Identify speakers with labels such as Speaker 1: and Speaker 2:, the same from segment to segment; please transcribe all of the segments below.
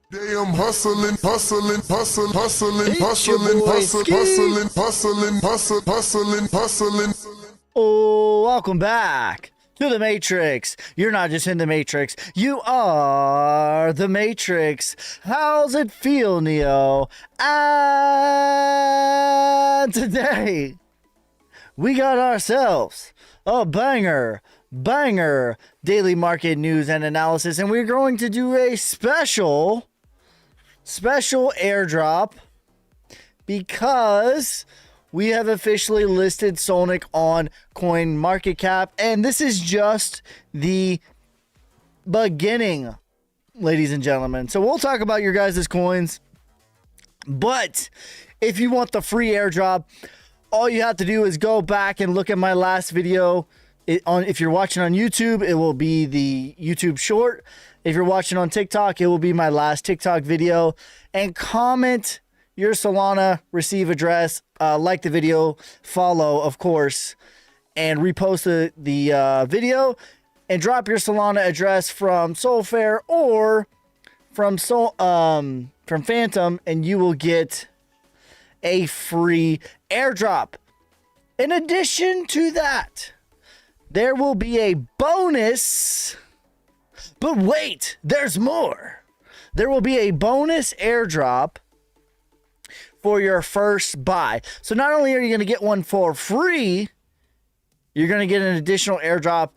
Speaker 1: Day I'm hustling, hustling, hustling, hustling,
Speaker 2: It's your
Speaker 1: hustling,
Speaker 2: boy,
Speaker 1: hustling,
Speaker 2: Ski.
Speaker 1: hustling, hustling, hustling, hustling.
Speaker 2: Oh, welcome back to the Matrix. You're not just in the Matrix, you are the Matrix. How's it feel, Neo? And today, we got ourselves a banger daily market news and analysis, and we're going to do a special airdrop because we have officially listed SOLNIC on CoinMarketCap, and this is just the beginning, ladies and gentlemen. So we'll talk about your guys' coins, but if you want the free airdrop, all you have to do is go back and look at my last video. If you're watching on YouTube, it will be the YouTube short. If you're watching on TikTok, it will be my last TikTok video. And comment your Solana receive address, like the video, follow, of course, and repost the video, and drop your Solana address from Solfair or from Phantom, and you will get a free airdrop. In addition to that, there will be a bonus. But wait, there's more. There will be a bonus airdrop for your first buy. So not only are you going to get one for free, you're going to get an additional airdrop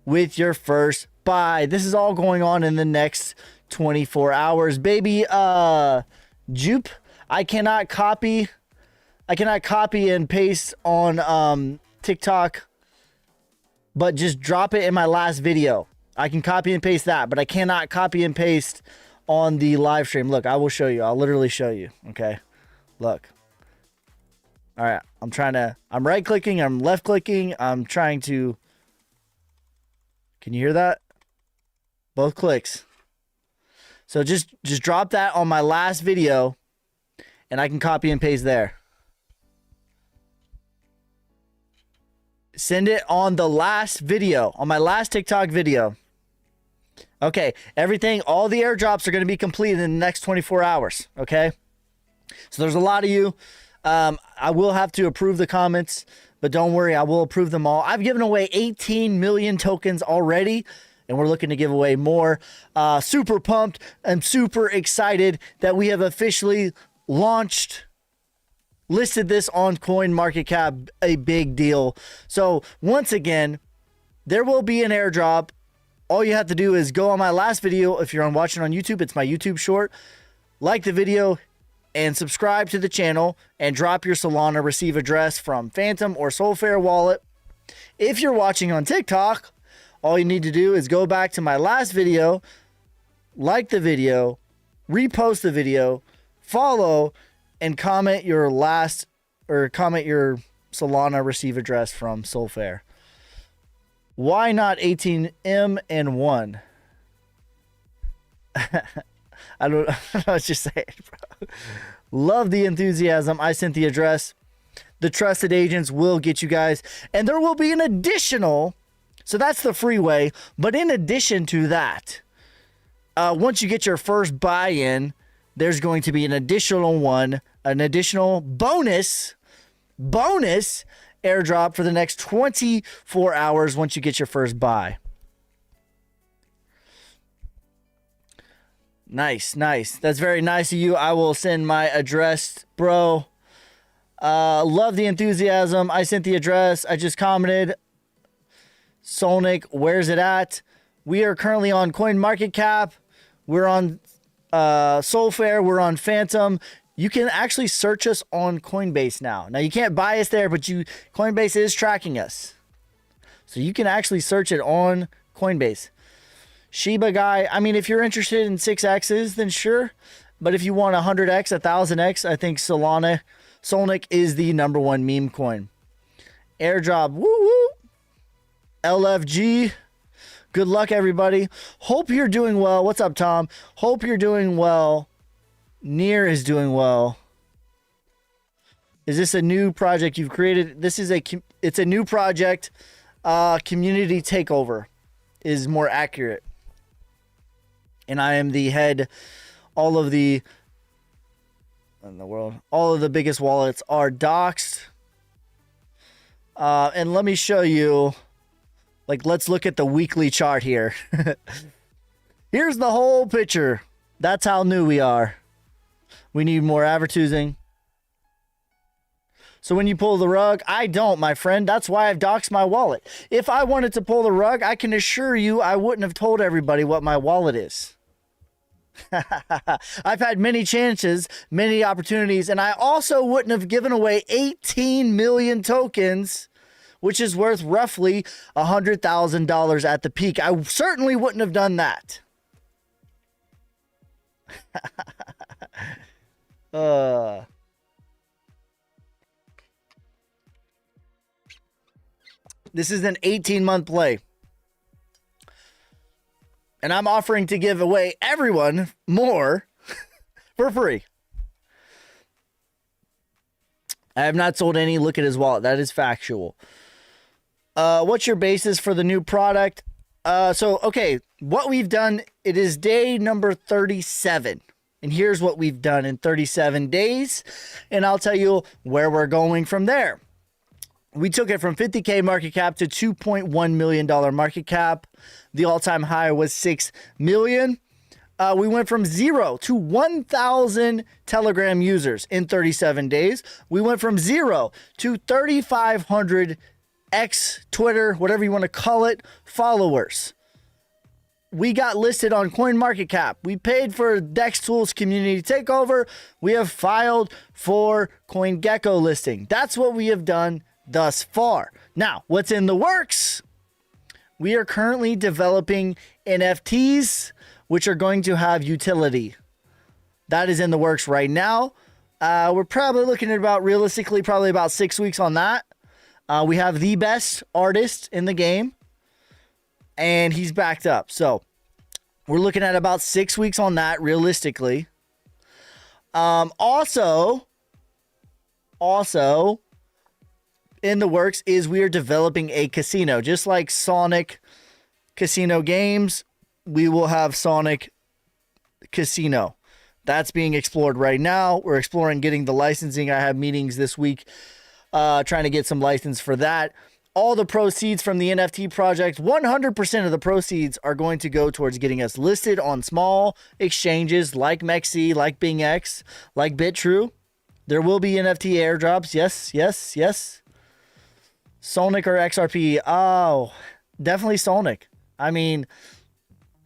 Speaker 2: with your first buy. This is all going on in the next 24 hours, baby. Jupe, I cannot copy and paste on TikTok, but just drop it in my last video. I can copy and paste that, but I cannot copy and paste on the live stream. Look, I will show you. I'll literally show you. Okay. Look. All right. I'm right clicking. I'm left clicking. I'm trying to. Can you hear that? Both clicks. So just drop that on my last video and I can copy and paste there. Send it on the last video, on my last TikTok video. Okay, all the airdrops are going to be completed in the next 24 hours, okay? So there's a lot of you. I will have to approve the comments, but don't worry, I will approve them all. I've given away 18 million tokens already, and we're looking to give away more. Super pumped. I'm super excited that we have officially listed this on CoinMarketCap, a big deal. So once again, there will be an airdrop. All you have to do is go on my last video. If you're watching on YouTube, it's my YouTube short. Like the video and subscribe to the channel and drop your Solana receive address from Phantom or Solfair wallet. If you're watching on TikTok, all you need to do is go back to my last video, like the video, repost the video, follow, and comment your Solana receive address from Solfair. Why not 18M and 1? I don't know what you're saying, bro. Love the enthusiasm. I sent the address. The trusted agents will get you guys. And there will be an additional. So that's the free way. But in addition to that, once you get your first buy-in, there's going to be an additional bonus airdrop for the next 24 hours once you get your first buy. Nice. That's very nice of you. I will send my address, bro. Love the enthusiasm. I sent the address. I just commented. SOLNIC, where's it at? We are currently on CoinMarketCap. We're on Solfair. We're on Phantom. You can actually search us on Coinbase now. Now, you can't buy us there, but Coinbase is tracking us. So you can actually search it on Coinbase. Shiba guy, I mean, if you're interested in 6Xs, then sure. But if you want 100X, 1000X, I think SOLNIC is the #1 meme coin. Airdrop, woo-woo. LFG, good luck, everybody. Hope you're doing well. What's up, Tom? Hope you're doing well. Near is doing well. Is this a new project you've created? It's a new project. Community takeover is more accurate. And I am the head all of the in the world, all of the biggest wallets are doxed. And let me show you, like, let's look at the weekly chart here. Here's the whole picture. That's how new we are. We need more advertising. So when you pull the rug, I don't, my friend. That's why I've doxed my wallet. If I wanted to pull the rug, I can assure you I wouldn't have told everybody what my wallet is. I've had many chances, many opportunities, and I also wouldn't have given away 18 million tokens, which is worth roughly $100,000 at the peak. I certainly wouldn't have done that. This is an 18-month play. And I'm offering to give away everyone more for free. I have not sold any. Look at his wallet. That is factual. What's your basis for the new product? Okay, what we've done, it is day number 37. And here's what we've done in 37 days. And I'll tell you where we're going from there. We took it from 50K market cap to $2.1 million market cap. The all-time high was $6 million. We went from 0 to 1,000 Telegram users in 37 days. We went from 0 to 3,500 X, Twitter, whatever you want to call it, followers. We got listed on CoinMarketCap. We paid for Dex Tools Community Takeover. We have filed for CoinGecko listing. That's what we have done thus far. Now, what's in the works? We are currently developing NFTs, which are going to have utility. That is in the works right now. We're probably looking at probably about 6 weeks on that. We have the best artist in the game, and he's backed up. So we're looking at about 6 weeks on that, realistically. Also, in the works is we are developing a casino. Just like SOLNIC Casino Games, we will have SOLNIC Casino. That's being explored right now. We're exploring getting the licensing. I have meetings this week trying to get some license for that. All the proceeds from the NFT project, 100% of the proceeds are going to go towards getting us listed on small exchanges like Mexi, like BingX, like BitTrue. There will be NFT airdrops. Yes. SOLNIC or XRP? Oh, definitely SOLNIC. I mean,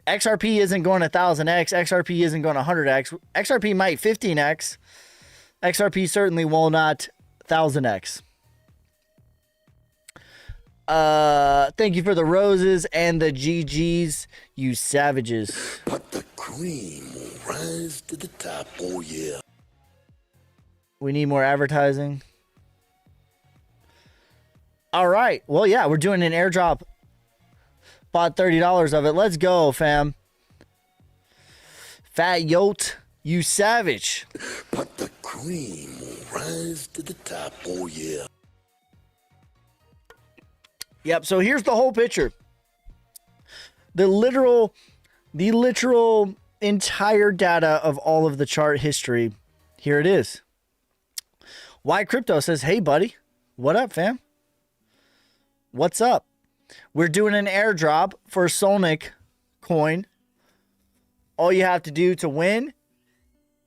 Speaker 2: XRP isn't going 1000x. XRP isn't going 100x. XRP might 15x. XRP certainly will not 1000x. Thank you for the roses and the GGs, you savages.
Speaker 3: But the cream will rise to the top, oh yeah.
Speaker 2: We need more advertising. All right. Well, yeah, we're doing an airdrop. Bought $30 of it. Let's go, fam. Fat Yote, you savage.
Speaker 3: But the cream will rise to the top, oh yeah.
Speaker 2: Yep, so here's the whole picture. The literal entire data of all of the chart history. Here it is. Why Crypto says, hey, buddy. What up, fam? What's up? We're doing an airdrop for SOLNIC coin. All you have to do to win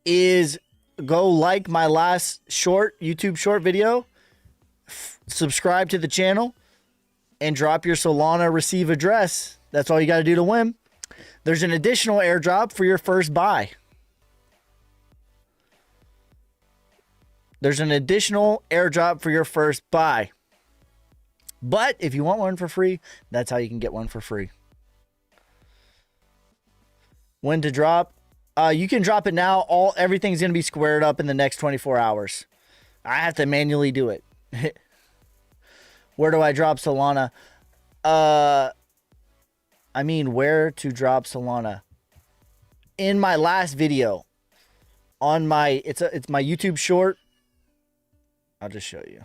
Speaker 2: is go like my last YouTube short video, subscribe to the channel, and drop your Solana receive address. That's all you got to do to win. There's an additional airdrop for your first buy. There's an additional airdrop for your first buy. But if you want one for free, that's how you can get one for free. When to drop? You can drop it now. Everything's going to be squared up in the next 24 hours. I have to manually do it. Where do I drop Solana? Where to drop Solana? In my last video, on my it's my YouTube short. I'll just show you.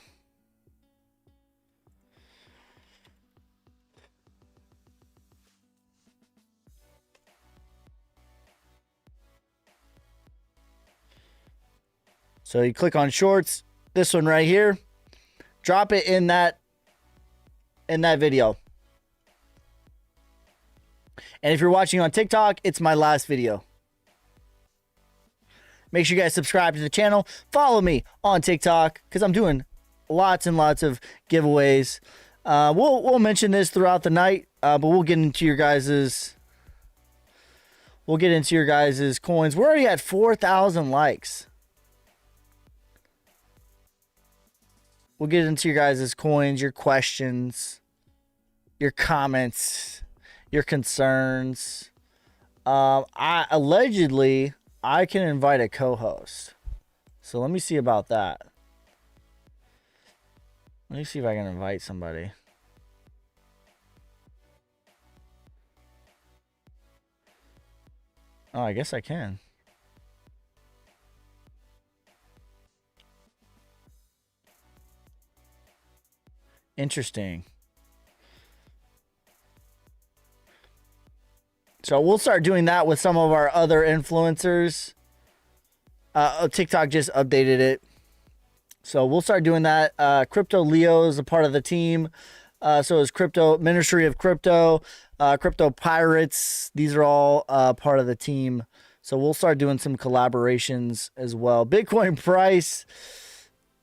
Speaker 2: So you click on shorts, this one right here, drop it in that video. And if you're watching on TikTok, it's my last video. Make sure you guys subscribe to the channel. Follow me on TikTok because I'm doing lots and lots of giveaways. We'll mention this throughout the night, but we'll get into your guys's coins. We're already at 4,000 likes. We'll get into your guys' coins, your questions, your comments, your concerns. I can invite a co-host. So let me see about that. Let me see if I can invite somebody. Oh, I guess I can. Interesting. So we'll start doing that with some of our other influencers. TikTok just updated it. So we'll start doing that. Crypto Leo is a part of the team. So is Crypto Ministry of Crypto, Crypto Pirates. These are all part of the team. So we'll start doing some collaborations as well. Bitcoin price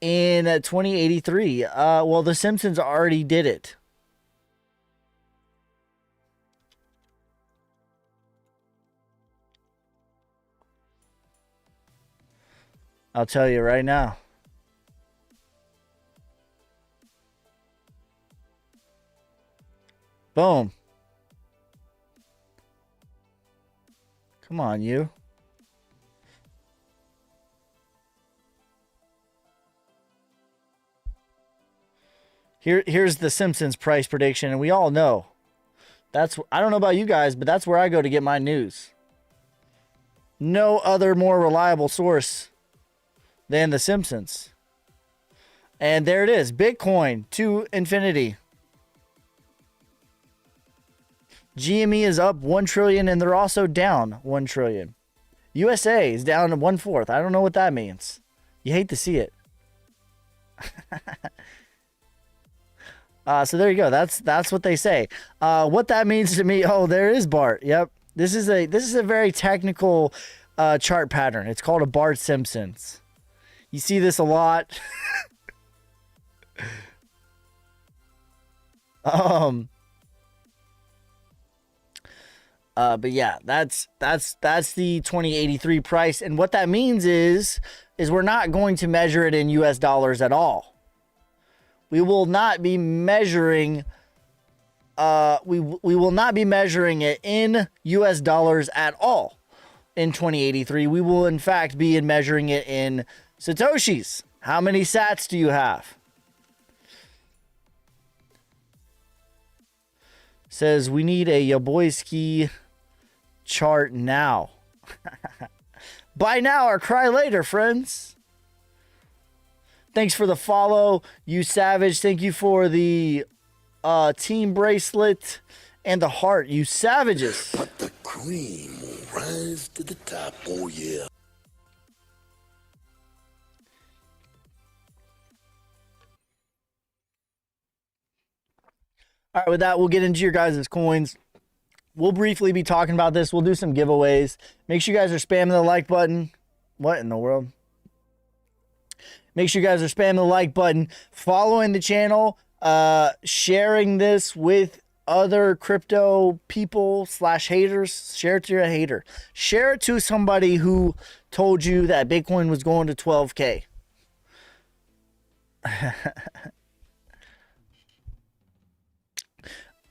Speaker 2: in 2083. Well, The Simpsons already did it. I'll tell you right now. Boom. Come on, you. Here's the Simpsons price prediction, and we all know. I don't know about you guys, but that's where I go to get my news. No other more reliable source than the Simpsons. And there it is. Bitcoin to infinity. GME is up 1 trillion and they're also down 1 trillion. USA is down to 1/4. I don't know what that means. You hate to see it. So there you go. That's what they say. What that means to me. Oh, there is Bart. Yep. This is a very technical chart pattern. It's called a Bart Simpsons. You see this a lot. But yeah, that's the 2083 price, and what that means is we're not going to measure it in US dollars at all. We will not be measuring we will not be measuring it in US dollars at all in 2083. We will in fact be measuring it in Satoshis. How many sats do you have? Says we need a Yaboyski chart now. Buy now or cry later, friends. Thanks for the follow, you savage. Thank you for the team bracelet and the heart, you savages.
Speaker 3: But the cream will rise to the top, oh yeah.
Speaker 2: All right, with that, we'll get into your guys' coins. We'll briefly be talking about this. We'll do some giveaways. Make sure you guys are spamming the like button. What in the world? Make sure you guys are spamming the like button, following the channel, sharing this with other crypto people / haters. Share it to your hater. Share it to somebody who told you that Bitcoin was going to 12K.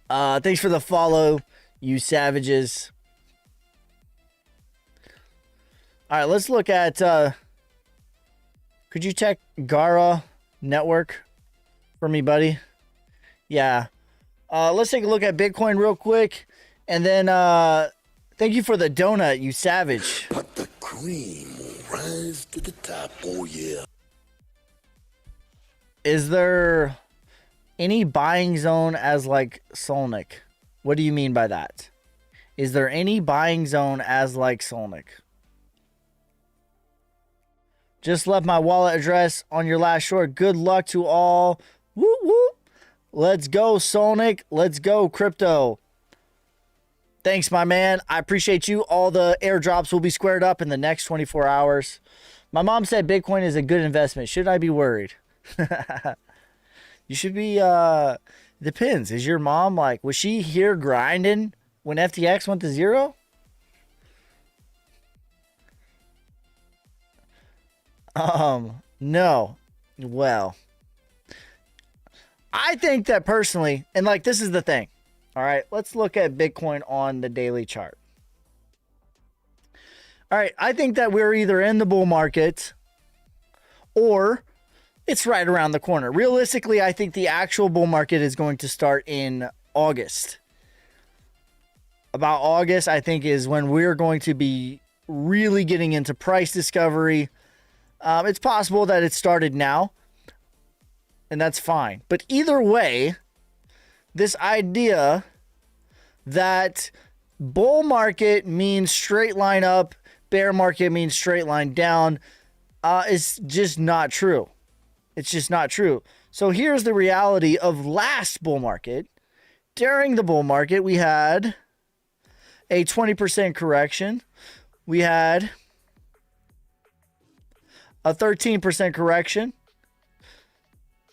Speaker 2: Thanks for the follow, you savages. All right, let's look at, could you check Gara Network for me, buddy? Yeah. Let's take a look at Bitcoin real quick. And then, thank you for the donut, you savage.
Speaker 3: But the cream will rise to the top, oh yeah.
Speaker 2: Is there any buying zone as like SOLNIC? What do you mean by that? Is there any buying zone as like SOLNIC? Just left my wallet address on your last short. Good luck to all. Woo woo. Let's go, SOLNIC. Let's go, crypto. Thanks, my man. I appreciate you. All the airdrops will be squared up in the next 24 hours. My mom said Bitcoin is a good investment. Should I be worried? You should be, depends. Is your mom like, was she here grinding when FTX went to zero? No. Well, I think that personally, and like, this is the thing. All right, let's look at Bitcoin on the daily chart. All right, I think that we're either in the bull market or it's right around the corner. Realistically, I think the actual bull market is going to start in August. About August, I think, is when we're going to be really getting into price discovery. It's possible that it started now, and that's fine. But either way, this idea that bull market means straight line up, bear market means straight line down, is just not true. It's just not true. So here's the reality of last bull market. During the bull market, we had a 20% correction. We had a 13% correction.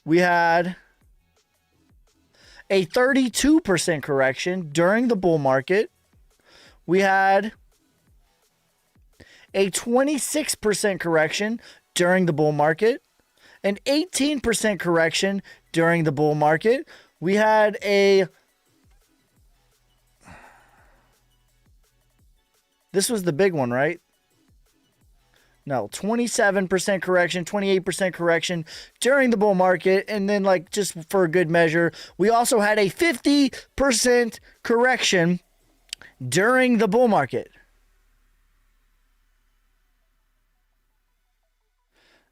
Speaker 2: We had a 32% correction during the bull market. We had a 26% correction during the bull market, an 18% correction during the bull market. We had this was the big one, right? No, 27% correction, 28% correction during the bull market. And then, like, just for a good measure, we also had a 50% correction during the bull market.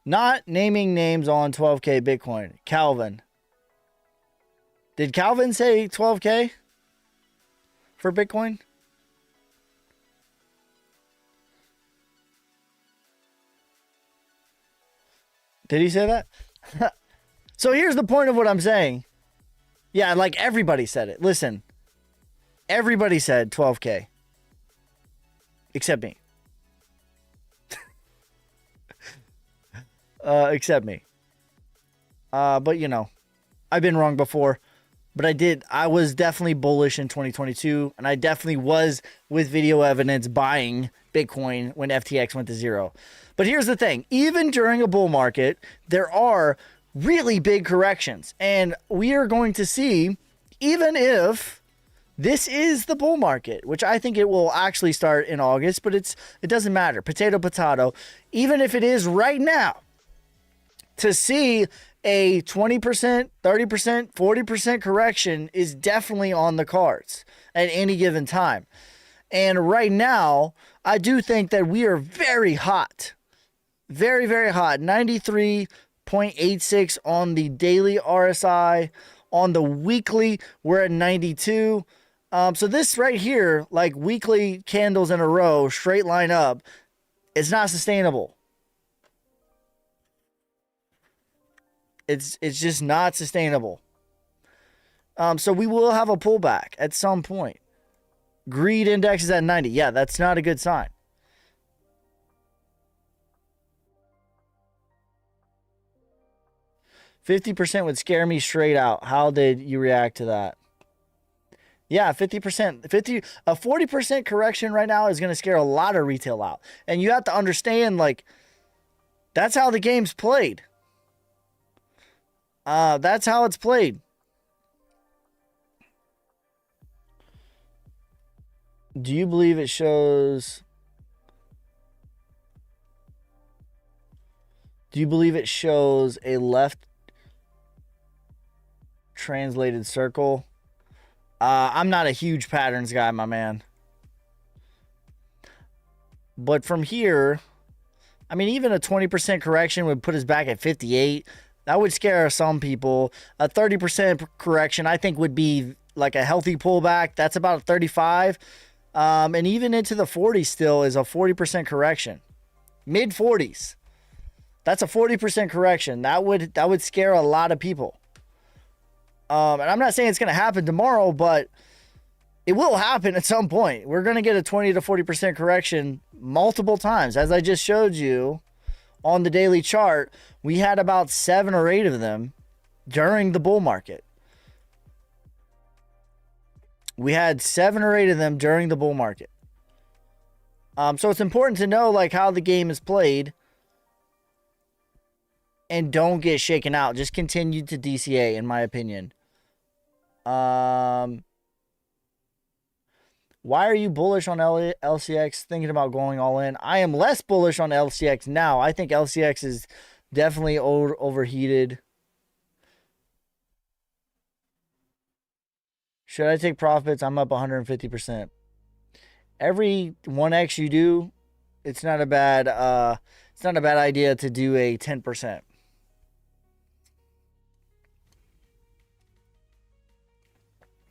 Speaker 2: Not naming names on 12K Bitcoin. Calvin. Did Calvin say 12K for Bitcoin? Did he say that? So here's the point of what I'm saying. Yeah, like everybody said it. Listen, everybody said 12K. Except me. Except me. But you know, I've been wrong before. But I was definitely bullish in 2022. And I definitely was, with video evidence, buying Bitcoin when FTX went to zero. But here's the thing. Even during a bull market, there are really big corrections. And we are going to see, even if this is the bull market, which I think it will actually start in August, but it doesn't matter. Potato, potato. Even if it is right now, to see a 20%, 30%, 40% correction is definitely on the cards at any given time. And right now, I do think that we are very hot. Very, very hot. 93.86 on the daily RSI. On the weekly, we're at 92. So this right here, like weekly candles in a row, straight line up, it's not sustainable. It's just not sustainable. So we will have a pullback at some point. Greed index is at 90. Yeah, that's not a good sign. %50 would scare me straight out. How did you react to that? Yeah, 50%. A 40% correction right now is going to scare a lot of retail out. And you have to understand, like, that's how the game's played. That's how it's played. Do you believe it shows... Do you believe it shows a left translated circle? I'm not a huge patterns guy, my man. But from here, I mean, even a 20% correction would put us back at 58. That would scare some people. A 30% correction, I think, would be like a healthy pullback. That's about 35. And even into the 40s still is a 40% correction. Mid 40s. That's a 40% correction. That would scare a lot of people. And I'm not saying it's going to happen tomorrow, but it will happen at some point. We're going to get a 20 to 40% correction multiple times. As I just showed you on the daily chart, we had about 7 or 8 of them during the bull market. We had 7 or 8 of them during the bull market. So it's important to know like how the game is played and don't get shaken out. Just continue to DCA, in my opinion. Why are you bullish on LCX, thinking about going all in? I am less bullish on LCX now. I think LCX is definitely overheated. Should I take profits? I'm up 150%. Every 1x you do, it's not a bad idea to do a 10%.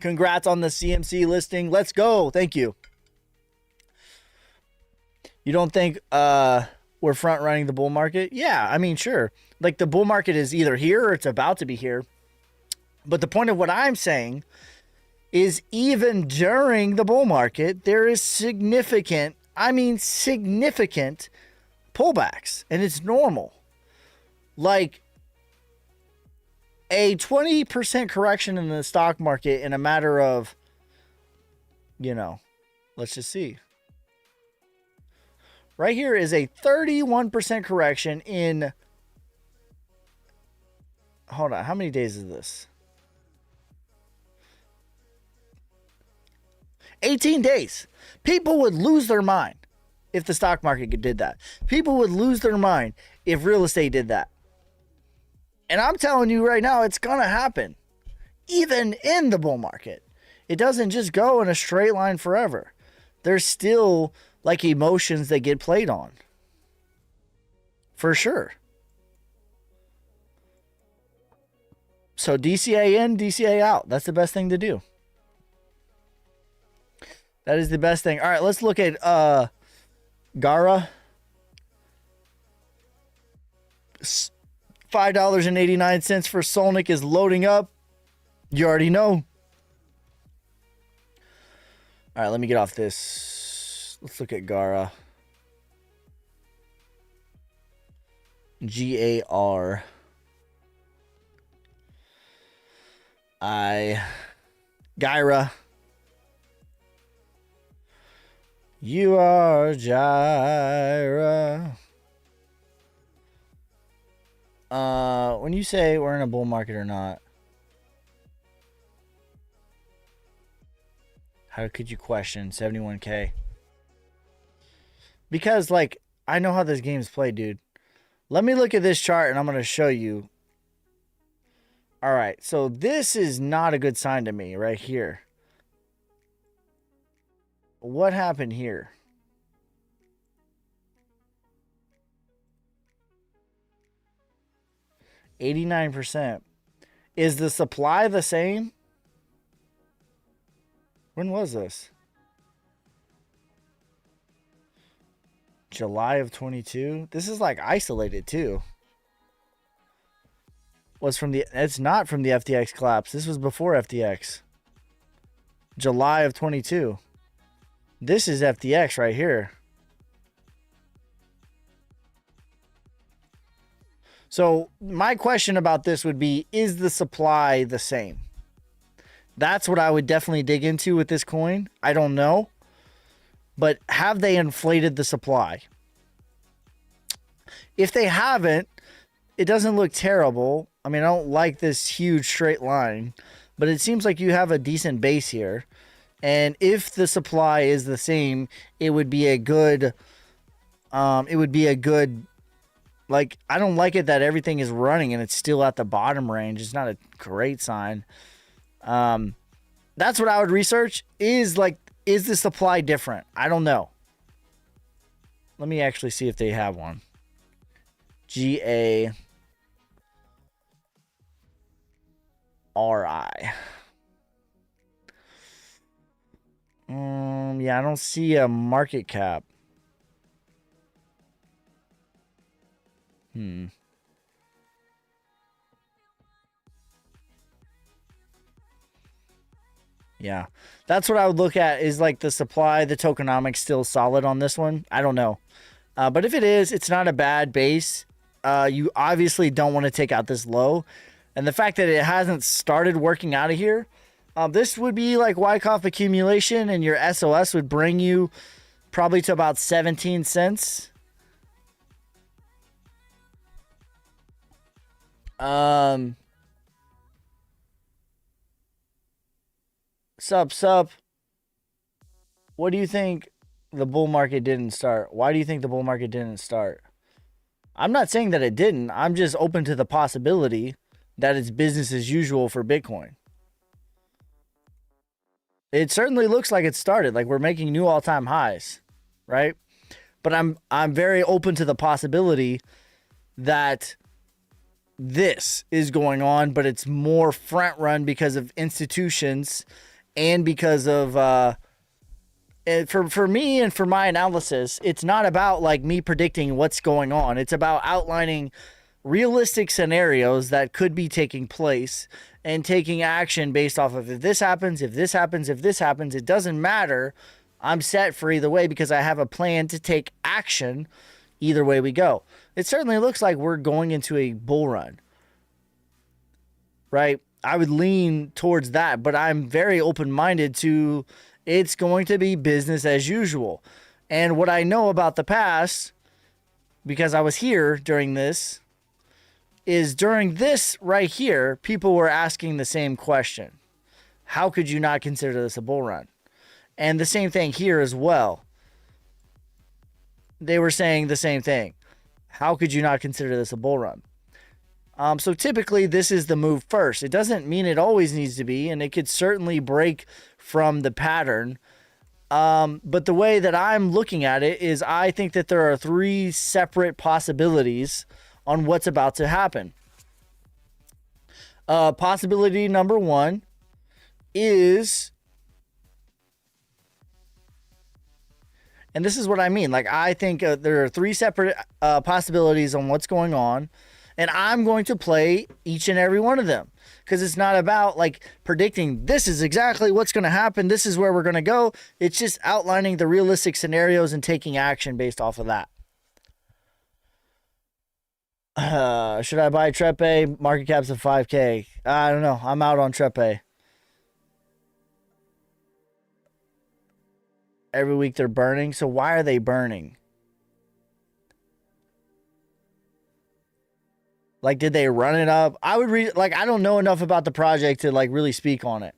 Speaker 2: Congrats on the CMC listing. Let's go. Thank you. You don't think we're front running the bull market? Yeah, I mean, sure. Like the bull market is either here or it's about to be here. But the point of what I'm saying is even during the bull market, there is significant pullbacks, and it's normal. Like a 20% correction in the stock market in a matter of, let's just see. Right here is a 31% correction in, hold on, how many days is this? 18 days. People would lose their mind if the stock market did that. People would lose their mind if real estate did that. And I'm telling you right now, it's going to happen. Even in the bull market. It doesn't just go in a straight line forever. There's still like emotions that get played on. For sure. So DCA in, DCA out. That's the best thing to do. That is the best thing. All right, let's look at Gara. $5.89 for SOLNIC is loading up. You already know. All right, let me get off this. Let's look at Gara. G-A-R. Gyra. You are Gyra. When you say we're in a bull market or not, how could you question 71K? Because, like, I know how this game is played, dude. Let me look at this chart and I'm going to show you. All right, so this is not a good sign to me right here. What happened here? 89%. Is the supply the same? When was this? July of 22. This is like isolated too. It's not from the FTX collapse. This was before FTX. July of 22. This is FTX right here. So my question about this would be, is the supply the same? That's what I would definitely dig into with this coin. I don't know. But have they inflated the supply? If they haven't, it doesn't look terrible. I mean, I don't like this huge straight line, but it seems like you have a decent base here. And if the supply is the same, it would be a good, like, I don't like it that everything is running and it's still at the bottom range. It's not a great sign. That's what I would research. Is the supply different? I don't know. Let me actually see if they have one. G-A-R-I. Yeah, I don't see a market cap. Yeah. That's what I would look at is like the supply, the tokenomics still solid on this one. I don't know. But if it is, it's not a bad base. You obviously don't want to take out this low. And the fact that it hasn't started working out of here, this would be like Wyckoff accumulation, and your SOS would bring you probably to about 17 cents. Sup. What do you think the bull market didn't start? Why do you think the bull market didn't start? I'm not saying that it didn't. I'm just open to the possibility that it's business as usual for Bitcoin. It certainly looks like it started. Like we're making new all-time highs, right? But I'm very open to the possibility that this is going on, but it's more front run because of institutions and because of for me and for my analysis, it's not about like me predicting what's going on. It's about outlining realistic scenarios that could be taking place and taking action based off of if this happens, if this happens, if this happens. It doesn't matter. I'm set for either way because I have a plan to take action either way we go. It certainly looks like we're going into a bull run, right? I would lean towards that, but I'm very open-minded to it's going to be business as usual. And what I know about the past, because I was here during this, is during this right here, people were asking the same question. How could you not consider this a bull run? And the same thing here as well. They were saying the same thing. How could you not consider this a bull run? So typically this is the move first. It doesn't mean it always needs to be, and it could certainly break from the pattern. But the way that I'm looking at it is I think that there are three separate possibilities on what's about to happen. Possibility number one is, and this is what I mean, like I think there are three separate possibilities on what's going on. And I'm going to play each and every one of them because it's not about like predicting this is exactly what's going to happen. This is where we're going to go. It's just outlining the realistic scenarios and taking action based off of that. Should I buy Trepe? Market cap's of 5K. I don't know. I'm out on Trepe. Every week they're burning. So why are they burning? Like, did they run it up? I would read, like, I don't know enough about the project to like really speak on it.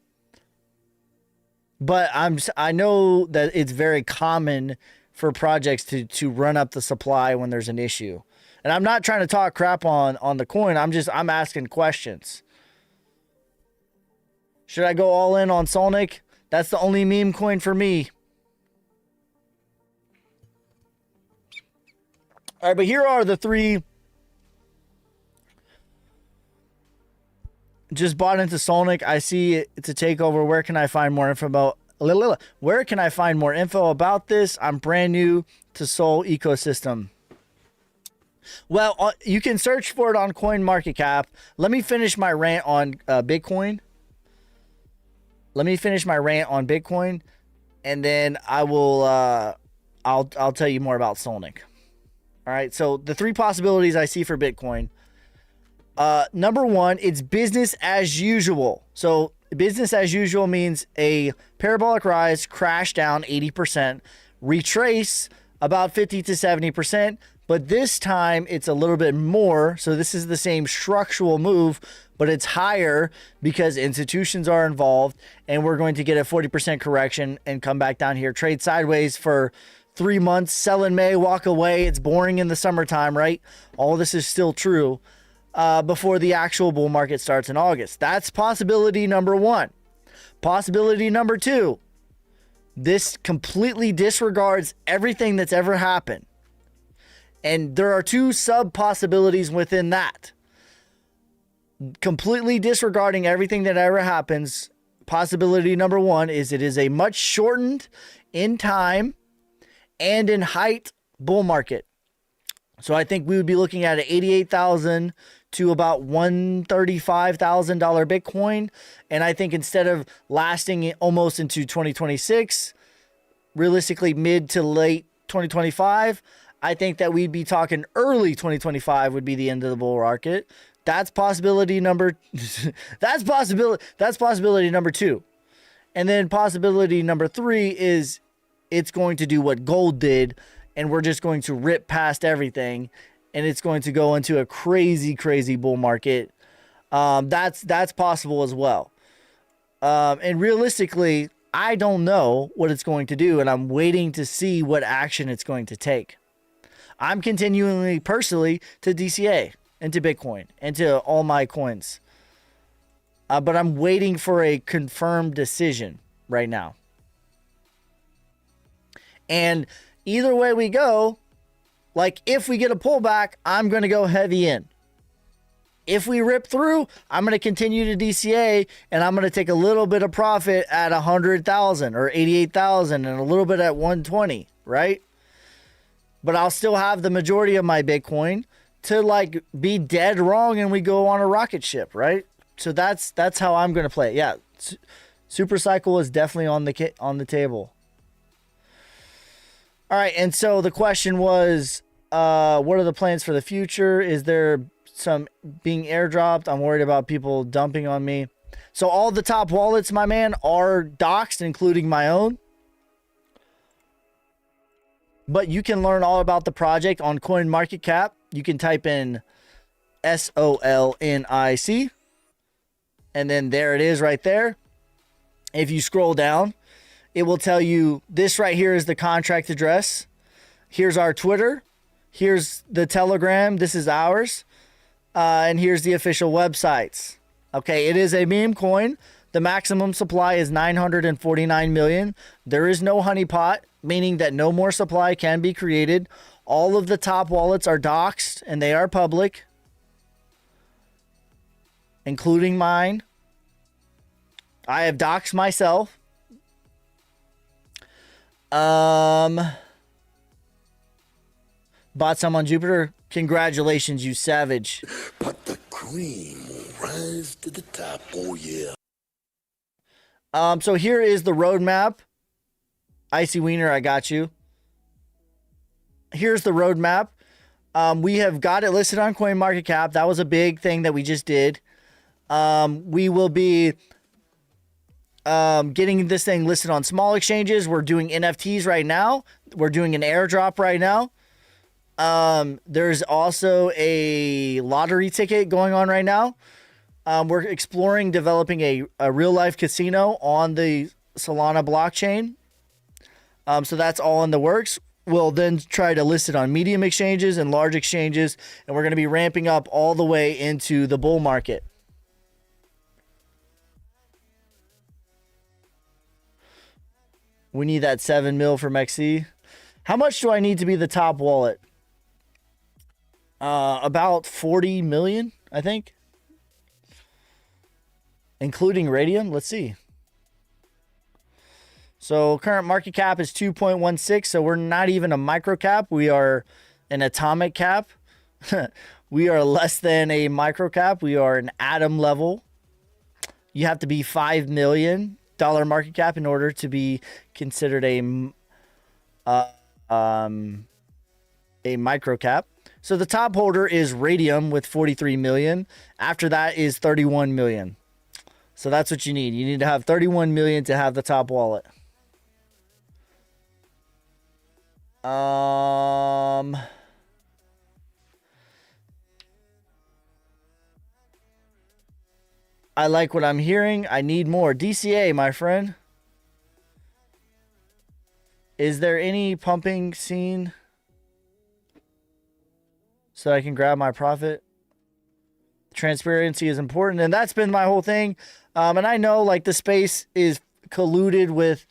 Speaker 2: But I know that it's very common for projects to run up the supply when there's an issue. And I'm not trying to talk crap on the coin. I'm asking questions. Should I go all in on SOLNIC? That's the only meme coin for me. All right, but here are the three. Just bought into SOLNIC. I see it's a takeover. Where can I find more info about? Where can I find more info about this? I'm brand new to Sol ecosystem. Well, you can search for it on CoinMarketCap. Let me finish my rant on Bitcoin. And then I will. I'll tell you more about SOLNIC. All right. So the three possibilities I see for Bitcoin. Number one, it's business as usual. So business as usual means a parabolic rise, crash down 80%, retrace about 50 to 70%, but this time it's a little bit more. So this is the same structural move, but it's higher because institutions are involved, and we're going to get a 40% correction and come back down here, trade sideways for 3 months, sell in May, walk away. It's boring in the summertime, right? All this is still true. Before the actual bull market starts in August. That's possibility number one. Possibility number two, this completely disregards everything that's ever happened. And there are two sub possibilities within that. Completely disregarding everything that ever happens. Possibility number one is it is a much shortened in time and in height bull market. So I think we would be looking at an $88,000 to about $135,000 Bitcoin. And I think instead of lasting almost into 2026, realistically mid to late 2025, I think that we'd be talking early 2025 would be the end of the bull market. That's possibility number that's possibility number 2. And then possibility number 3 is it's going to do what gold did, and we're just going to rip past everything, and it's going to go into a crazy, crazy bull market. That's possible as well. And realistically, I don't know what it's going to do, and I'm waiting to see what action it's going to take. I'm continuing personally to DCA and to Bitcoin and to all my coins. But I'm waiting for a confirmed decision right now. And either way we go, like if we get a pullback, I'm going to go heavy in. If we rip through, I'm going to continue to DCA, and I'm going to take a little bit of profit at 100,000 or 88,000 and a little bit at 120, right? But I'll still have the majority of my Bitcoin to like be dead wrong and we go on a rocket ship, right? So that's how I'm going to play it. Yeah. Super cycle is definitely on the table. All right, and so the question was, what are the plans for the future? Is there some being airdropped? I'm worried about people dumping on me. So all the top wallets, my man, are doxed, including my own. But you can learn all about the project on CoinMarketCap. You can type in SOLNIC, and then there it is right there. If you scroll down, it will tell you this right here is the contract address. Here's our Twitter. Here's the Telegram. This is ours. And here's the official websites. Okay, it is a meme coin. The maximum supply is 949 million. There is no honeypot, meaning that no more supply can be created. All of the top wallets are doxed and they are public, including mine. I have doxed myself. Bought some on Jupiter. Congratulations, you savage.
Speaker 3: But the cream will rise to the top, oh yeah.
Speaker 2: So here is the roadmap. Icy Wiener, I got you. Here's the roadmap. We have got it listed on CoinMarketCap. That was a big thing that we just did. We will be getting this thing listed on small exchanges. We're doing NFTs right now. We're doing an airdrop right now. There's also a lottery ticket going on right now. We're exploring developing a real life casino on the Solana blockchain. So that's all in the works. We'll then try to list it on medium exchanges and large exchanges, and we're going to be ramping up all the way into the bull market. We need that 7 mil from XC. How much do I need to be the top wallet? About 40 million, I think. Including Radium. Let's see. So current market cap is 2.16. So we're not even a micro cap. We are an atomic cap. We are less than a micro cap. We are an atom level. You have to be $5 million market cap in order to be considered a micro cap. So the top holder is Radium with 43 million. After that is 31 million. So that's what you need. You need to have 31 million to have the top wallet. I like what I'm hearing. I need more. DCA, my friend. Is there any pumping scene so I can grab my profit? Transparency is important, and that's been my whole thing. And I know like the space is colluded with,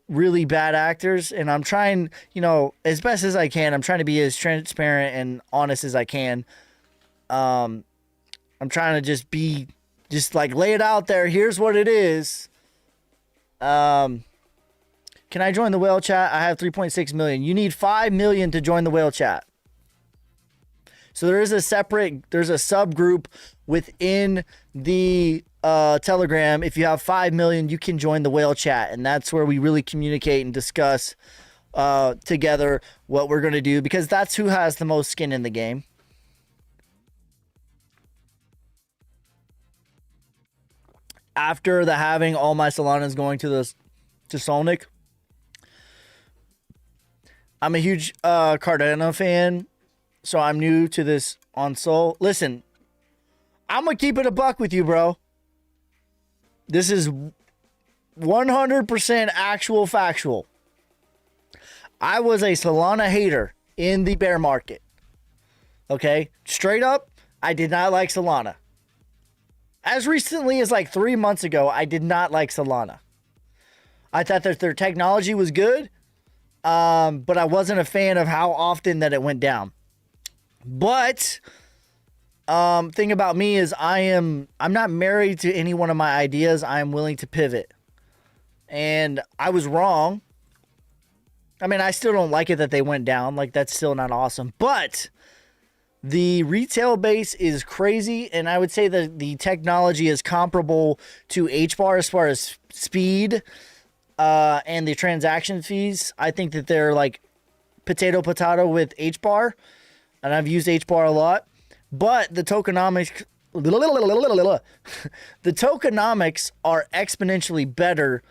Speaker 2: really bad actors, and I'm trying, as best as I can. I'm trying to be as transparent and honest as I can. I'm trying to just like lay it out there. Here's what it is. Can I join the whale chat? I have 3.6 million. You need 5 million to join the whale chat. So there's a subgroup within the Telegram. If you have 5 million, you can join the whale chat, and that's where we really communicate and discuss together what we're going to do, because that's who has the most skin in the game. After the halving, all my Solana's going to SOLNIC. I'm a huge Cardano fan, so I'm new to this on Sol. Listen, I'm going to keep it a buck with you, bro. This is 100% actual factual. I was a Solana hater in the bear market. Okay? Straight up, I did not like Solana. As recently as like 3 months ago, I did not like Solana. I thought that their technology was good, but I wasn't a fan of how often that it went down. But thing about me is I'm not married to any one of my ideas. I am willing to pivot. And I was wrong. I mean, I still don't like it that they went down. Like, that's still not awesome. But the retail base is crazy, and I would say that the technology is comparable to HBAR as far as speed and the transaction fees. I think that they're like potato with HBAR, and I've used HBAR a lot. But the tokenomics, are exponentially better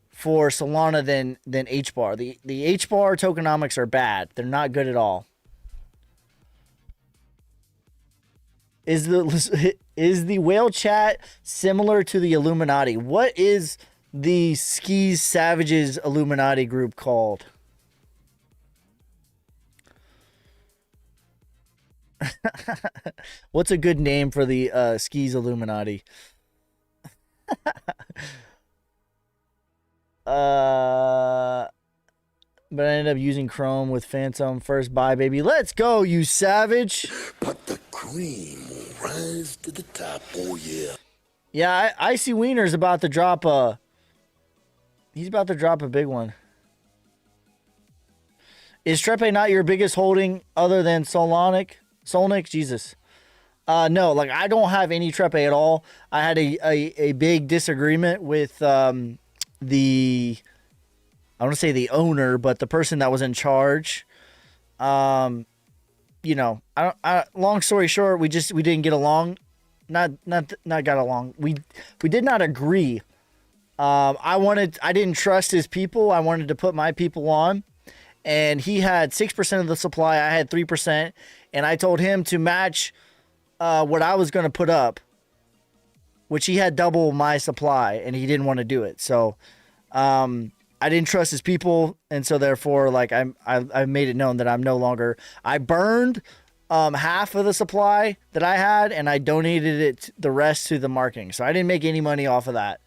Speaker 2: for Solana than HBAR. The HBAR tokenomics are bad. They're not good at all. Is the whale chat similar to the Illuminati? What is the Skis Savages Illuminati group called? What's a good name for the Skis Illuminati? But I ended up using Chrome with Phantom first. Bye, baby. Let's go, you savage.
Speaker 3: But the cream will rise to the top, oh yeah.
Speaker 2: Yeah, Icy Wiener's about to drop a... He's about to drop a big one. Is Trepe not your biggest holding other than SOLNIC? Jesus. No, like, I don't have any Trepe at all. I had a big disagreement with the... I don't want to say the owner, but the person that was in charge. You know, long story short, we didn't get along. Not got along. We did not agree. I didn't trust his people. I wanted to put my people on, and he had 6% of the supply. I had 3%, and I told him to match what I was going to put up, which he had double my supply, and he didn't want to do it. So, I didn't trust his people, and so therefore, like, I made it known that I'm no longer. I burned half of the supply that I had, and I donated it the rest to the marketing. So I didn't make any money off of that.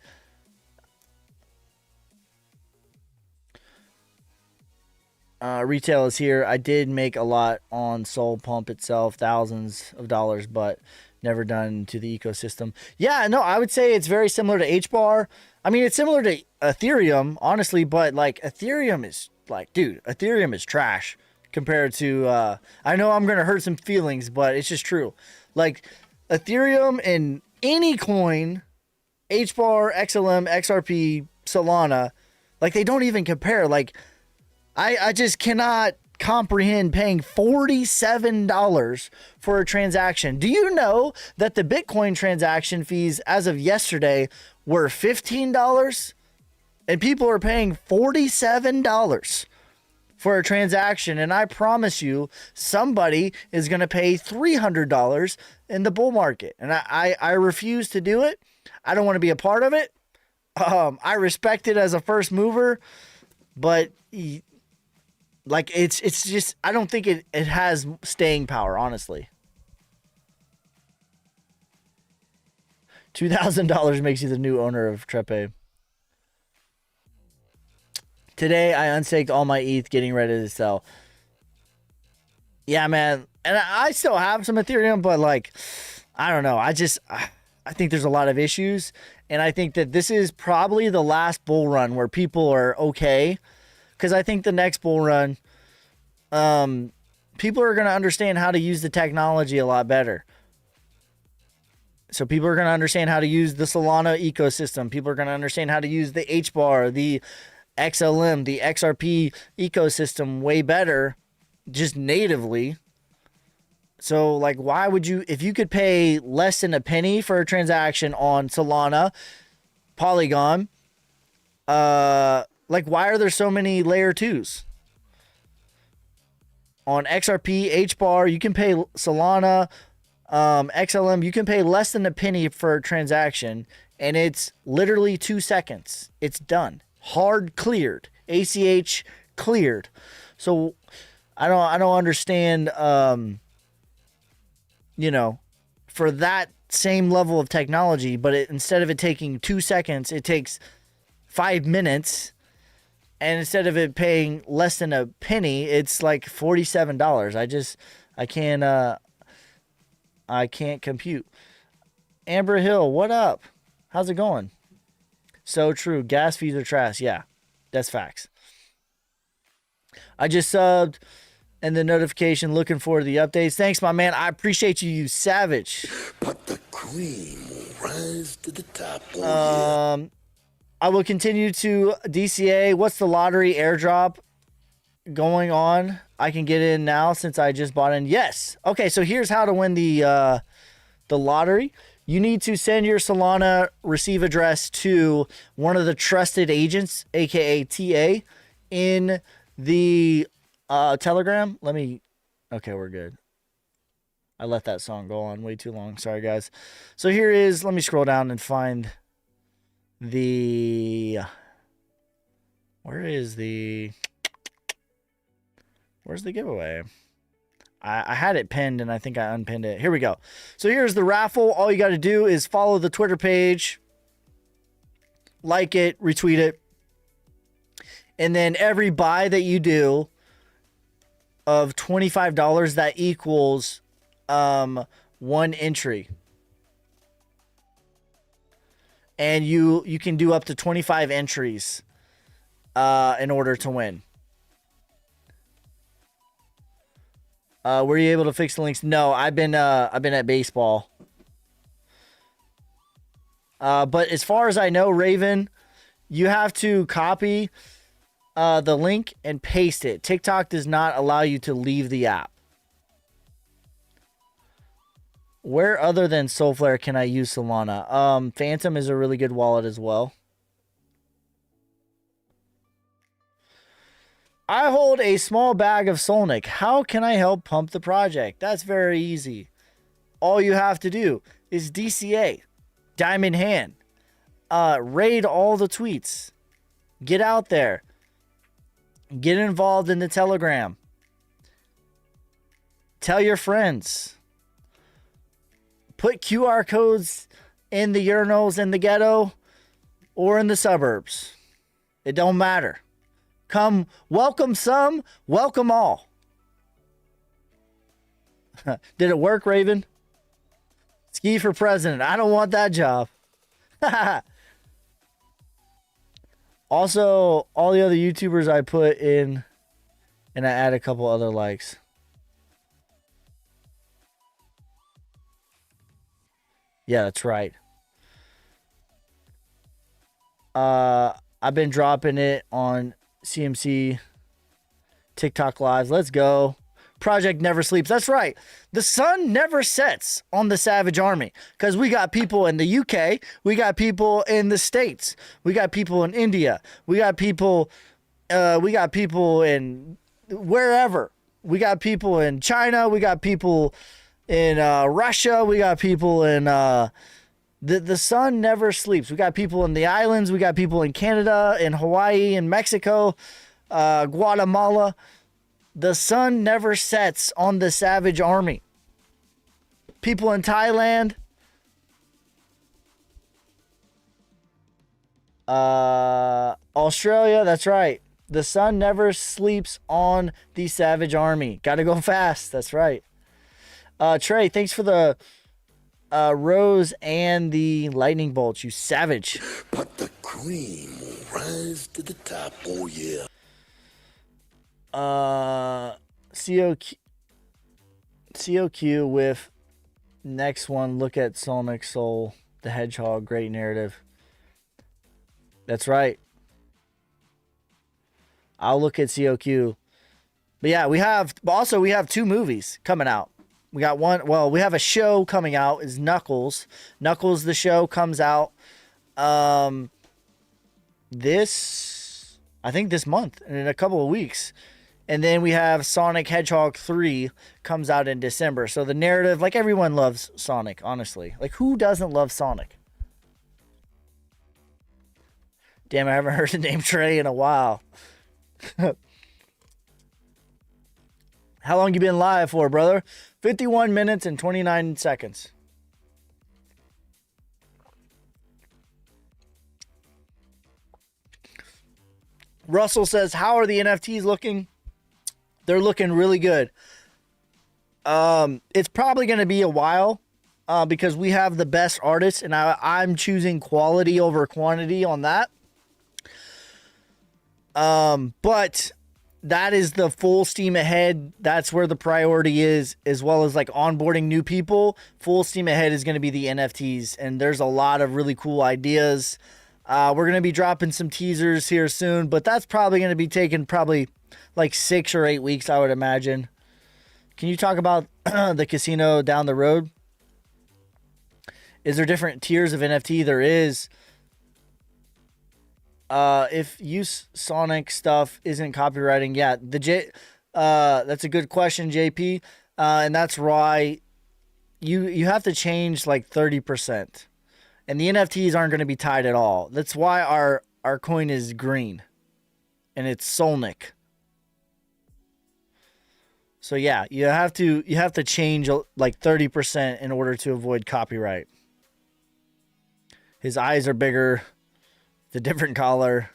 Speaker 2: Retail is here. I did make a lot on Sol Pump itself, thousands of dollars, but never done to the ecosystem. Yeah, no, I would say it's very similar to HBAR. I mean, it's similar to Ethereum, honestly, but like Ethereum is like, dude, Ethereum is trash compared to, I know I'm going to hurt some feelings, but it's just true. Like Ethereum and any coin, HBAR, XLM, XRP, Solana, like they don't even compare. Like I just cannot comprehend paying $47 for a transaction. Do you know that the Bitcoin transaction fees as of yesterday were $15 and people are paying $47 for a transaction? And I promise you somebody is going to pay $300 in the bull market. And I refuse to do it. I don't want to be a part of it. I respect it as a first mover, but like it's just, I don't think it has staying power, honestly. $2,000 makes you the new owner of Trepe. Today, I unstaked all my ETH, getting ready to sell. Yeah, man. And I still have some Ethereum, but like, I don't know. I think there's a lot of issues. And I think that this is probably the last bull run where people are okay. Because I think the next bull run, people are going to understand how to use the technology a lot better. So people are going to understand how to use the Solana ecosystem. People are going to understand how to use the HBAR, the XLM, the XRP ecosystem way better, just natively. So, like, why would you, if you could pay less than a penny for a transaction on Solana, Polygon, like, why are there so many layer 2s? On XRP, HBAR, you can pay Solana, XLM, you can pay less than a penny for a transaction, and it's literally 2 seconds. It's done. Hard cleared. ACH cleared. So I don't understand, you know, for that same level of technology, but instead of it taking 2 seconds, it takes 5 minutes. And instead of it paying less than a penny, it's like $47. I can't compute. Amber Hill, what up? How's it going? So true. Gas fees are trash. Yeah, that's facts. I just subbed and the notification looking for the updates. Thanks, my man. I appreciate you, you savage.
Speaker 3: But the cream will rise to the top. Oh, yeah.
Speaker 2: I will continue to DCA. What's the lottery airdrop going on? I can get in now since I just bought in. Yes. Okay, so here's how to win the lottery. You need to send your Solana receive address to one of the trusted agents, aka TA, in the Telegram. Okay, we're good. I let that song go on way too long. Sorry, guys. So here is, let me scroll down and find where's the giveaway? I had it pinned and I think I unpinned it. Here we go. So here's the raffle. All you got to do is follow the Twitter page, like it, retweet it, and then every buy that you do of $25, that equals one entry. And you can do up to 25 entries in order to win. Were you able to fix the links? No, I've been at baseball. But as far as I know, Raven, you have to copy the link and paste it. TikTok does not allow you to leave the app. Where other than Soulflare can I use Solana? Phantom is a really good wallet as well. I hold a small bag of SOLNIC. How can I help pump the project? That's very easy. All you have to do is DCA, Diamond Hand, raid all the tweets, get out there, get involved in the Telegram, tell your friends. Put QR codes in the urinals in the ghetto or in the suburbs. It don't matter. Come, welcome some, welcome all. Did it work, Raven? Ski for president. I don't want that job. Also, all the other YouTubers I put in, and I add a couple other likes. Yeah, that's right. I've been dropping it on CMC, TikTok Lives. Let's go. Project never sleeps. That's right. The sun never sets on the Savage Army because we got people in the UK. We got people in the States. We got people in India. We got people in wherever. We got people in China. We got people in Russia. We got people in the sun never sleeps. We got people in the islands. We got people in Canada, in Hawaii, in Mexico, Guatemala. The sun never sets on the Savage Army. People in Thailand. Australia, that's right. The sun never sleeps on the Savage Army. Gotta go fast. That's right. Trey, thanks for the rose and the lightning bolts, you savage.
Speaker 3: But the cream will rise to the top. Oh, yeah.
Speaker 2: COQ with next one. Look at Sonic Soul, the Hedgehog. Great narrative. That's right. I'll look at COQ. But yeah, we have 2 movies coming out. We got one. Well, we have a show coming out. Is Knuckles. Knuckles the show comes out. I think this month, in a couple of weeks. And then we have Sonic Hedgehog 3 comes out in December. So the narrative, like, everyone loves Sonic, honestly. Like, who doesn't love Sonic? Damn, I haven't heard the name Trey in a while. How long you been live for, brother? 51 minutes and 29 seconds. Russell says, how are the NFTs looking? They're looking really good. It's probably going to be a while because we have the best artists, and I'm choosing quality over quantity on that. But that is the full steam ahead. That's where the priority is, as well as like onboarding new people. Full steam ahead is going to be the NFTs, and there's a lot of really cool ideas. We're going to be dropping some teasers here soon, but that's probably going to be taking probably like 6 or 8 weeks, I would imagine. Can you talk about the casino down the road? Is there different tiers of NFT? There is. If use Sonic stuff isn't copywriting, yeah, that's a good question, JP. And that's why you have to change like 30%. And the NFTs aren't going to be tied at all. That's why our coin is green. And it's Solnic. So yeah, you have to change like 30% in order to avoid copyright. His eyes are bigger. The different color.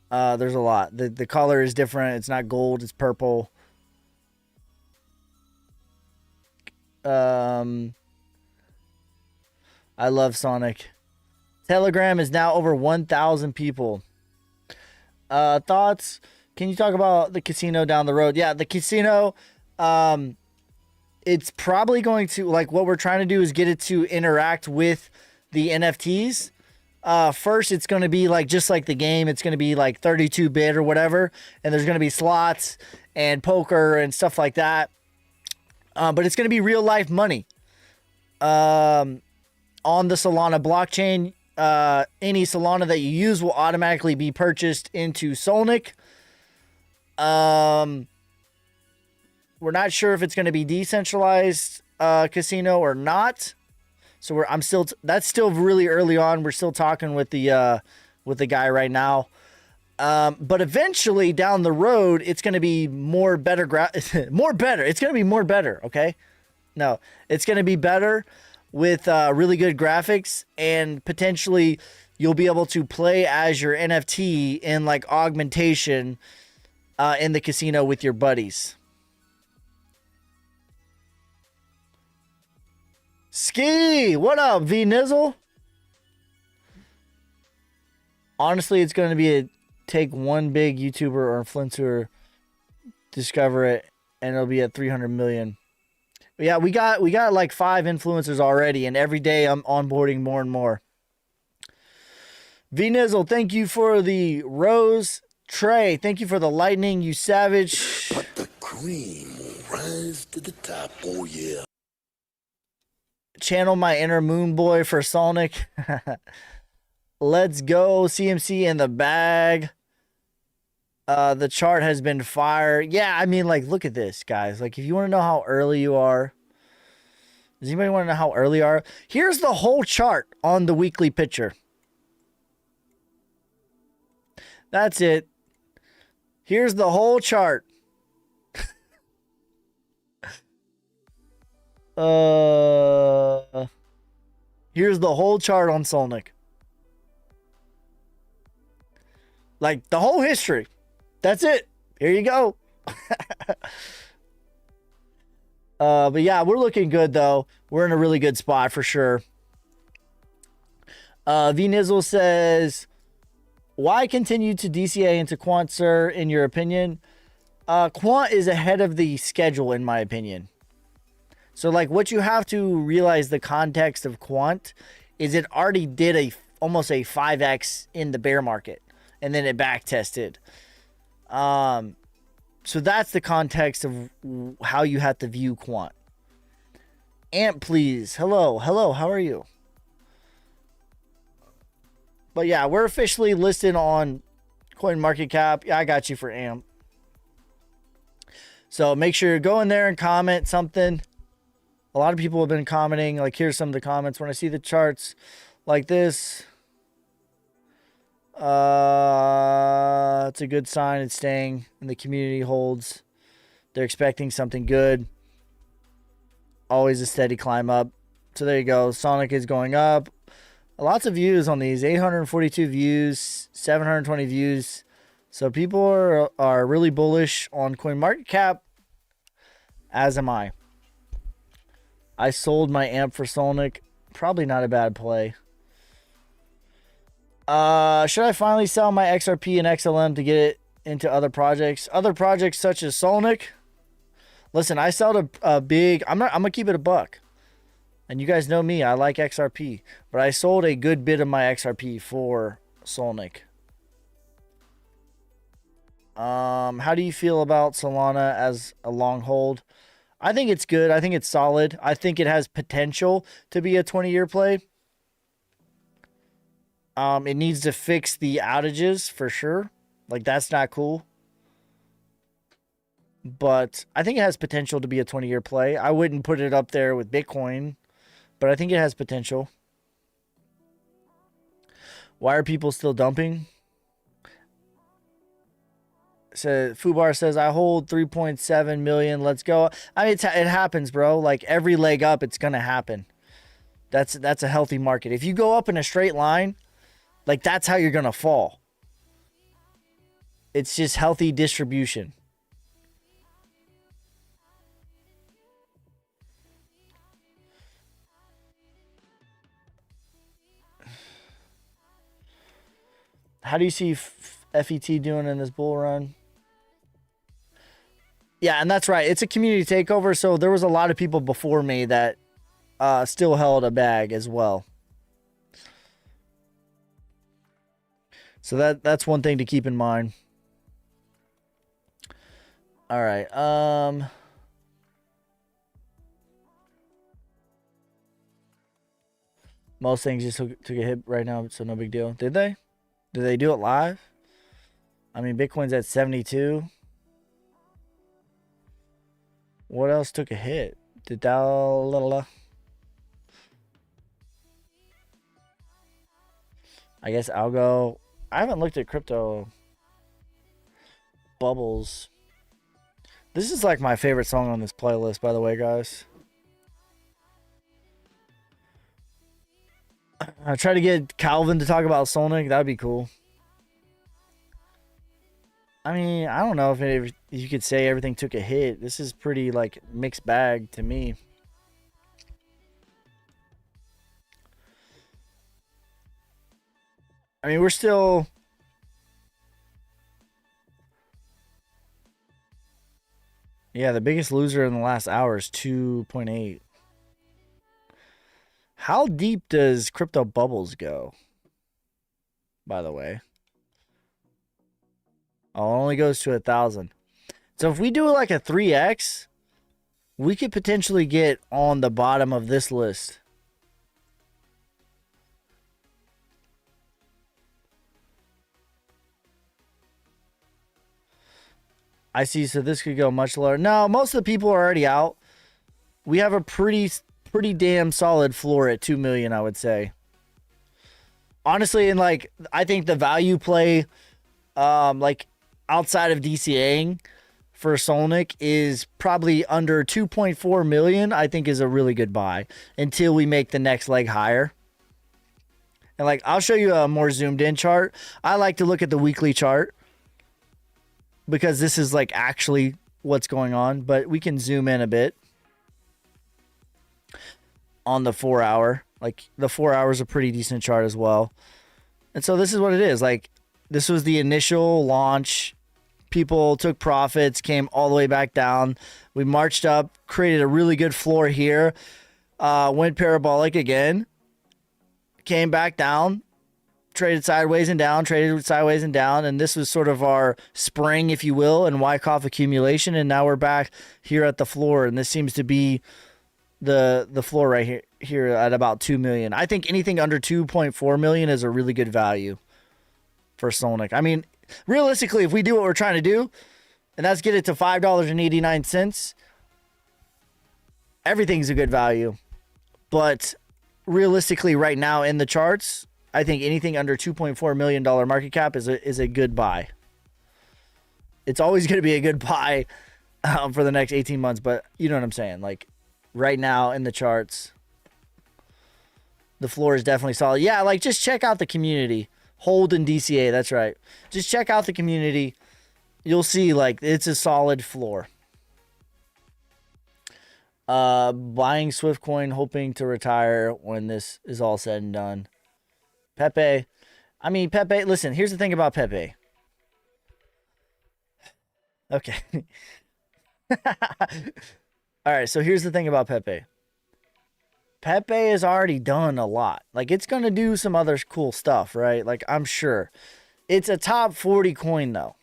Speaker 2: There's a lot. The color is different. It's not gold, it's purple. I love Sonic. Telegram is now over 1,000 people. Thoughts? Can you talk about the casino down the road? Yeah, the casino, it's probably going to, like, what we're trying to do is get it to interact with the NFTs. First, it's going to be like, just like the game, it's going to be like 32-bit or whatever. And there's going to be slots and poker and stuff like that. But it's going to be real life money. On the Solana blockchain, any Solana that you use will automatically be purchased into Solnic. We're not sure if it's going to be decentralized casino or not. So that's still really early on. We're still talking with the guy right now. But eventually down the road, it's going to be more better. It's going to be more better. Okay. No, it's going to be better with really good graphics, and potentially you'll be able to play as your NFT in like augmentation in the casino with your buddies. Ski, what up, V Nizzle? Honestly, it's going to take one big YouTuber or influencer discover it, and it'll be at 300 million. But yeah, we got like 5 influencers already, and every day I'm onboarding more and more. V Nizzle, thank you for the rose. Trey, thank you for the lightning, you savage.
Speaker 3: But the cream will rise to the top, oh yeah.
Speaker 2: Channel my inner moon boy for Sonic. Let's go. CMC in the bag. The chart has been fired. Yeah, I mean, like, look at this, guys. Like, if you want to know how early you are, does anybody want to know how early you are? Here's the whole chart on the weekly picture. That's it. Here's the whole chart. Here's the whole chart on Solnic. Like, the whole history. That's it. Here you go. But yeah, we're looking good though. We're in a really good spot for sure. V Nizzle says, why continue to DCA into Quant, sir, in your opinion? Quant is ahead of the schedule, in my opinion. So like what you have to realize the context of quant is it already did almost a 5x in the bear market and then it back tested. So that's the context of how you have to view quant. Amp, please. Hello, how are you? But yeah, we're officially listed on CoinMarketCap. Yeah, I got you for Amp. So make sure you go in there and comment something. A lot of people have been commenting. Like, here's some of the comments. When I see the charts like this, it's a good sign. It's staying and the community holds. They're expecting something good. Always a steady climb up. So there you go. Sonic is going up. Lots of views on these. 842 views, 720 views. So people are really bullish on CoinMarketCap, as am I. I sold my amp for Solnic. Probably not a bad play. Should I finally sell my XRP and XLM to get it into other projects? Other projects such as Solnic? Listen, I sold a big... I'm going to keep it a buck. And you guys know me. I like XRP. But I sold a good bit of my XRP for Solnic. How do you feel about Solana as a long hold? I think it's good. I think it's solid. I think it has potential to be a 20-year play. It needs to fix the outages for sure. Like, that's not cool. But I think it has potential to be a 20-year play. I wouldn't put it up there with Bitcoin, but I think it has potential. Why are people still dumping? So Fubar says, I hold 3.7 million. Let's go. I mean, it happens, bro. Like, every leg up, it's going to happen. That's a healthy market. If you go up in a straight line, like, that's how you're going to fall. It's just healthy distribution. How do you see FET doing in this bull run? Yeah, and that's right. It's a community takeover, so there was a lot of people before me that still held a bag as well. So that's one thing to keep in mind. All right. Most things just took a hit right now, so no big deal. Did they? Did they do it live? I mean, Bitcoin's at 72. What else took a hit? Did that... I guess Algo... I haven't looked at crypto bubbles. This is like my favorite song on this playlist, by the way, guys. I try to get Calvin to talk about Solnic. That'd be cool. I mean, I don't know if you could say everything took a hit. This is pretty, like, mixed bag to me. I mean, we're still... Yeah, the biggest loser in the last hour is 2.8. How deep does crypto bubbles go? By the way. Oh, it only goes to 1,000. So if we do like a 3x, we could potentially get on the bottom of this list. I see, so this could go much lower. No, most of the people are already out. We have a pretty damn solid floor at 2 million, I would say. Honestly, and like, I think the value play, like outside of DCAing for Solnic is probably under 2.4 million, I think is a really good buy until we make the next leg higher. And like, I'll show you a more zoomed in chart. I like to look at the weekly chart, because this is like actually what's going on, but we can zoom in a bit on the 4 hour. Like, the 4 hour is a pretty decent chart as well. And so this is what it is. Like, this was the initial launch people took profits, came all the way back down. We marched up, created a really good floor here, went parabolic again, came back down, traded sideways and down, and this was sort of our spring, if you will, and Wyckoff accumulation, and now we're back here at the floor, and this seems to be the floor right here at about 2 million. I think anything under 2.4 million is a really good value for SOLNIC. I mean, realistically, if we do what we're trying to do, and that's get it to $5.89, everything's a good value. But realistically, right now in the charts, I think anything under $2.4 million market cap is a good buy. It's always going to be a good buy for the next 18 months, but you know what I'm saying? Like right now in the charts, the floor is definitely solid. Yeah, like just check out the community. Hold in DCA, that's right. Just check out the community. You'll see like it's a solid floor. Buying Swift coin, hoping to retire when this is all said and done. Pepe. I mean, Pepe, listen, here's the thing about Pepe. Okay. All right, so here's the thing about Pepe. Pepe has already done a lot. Like, it's going to do some other cool stuff, right? Like, I'm sure. It's a top 40 coin, though.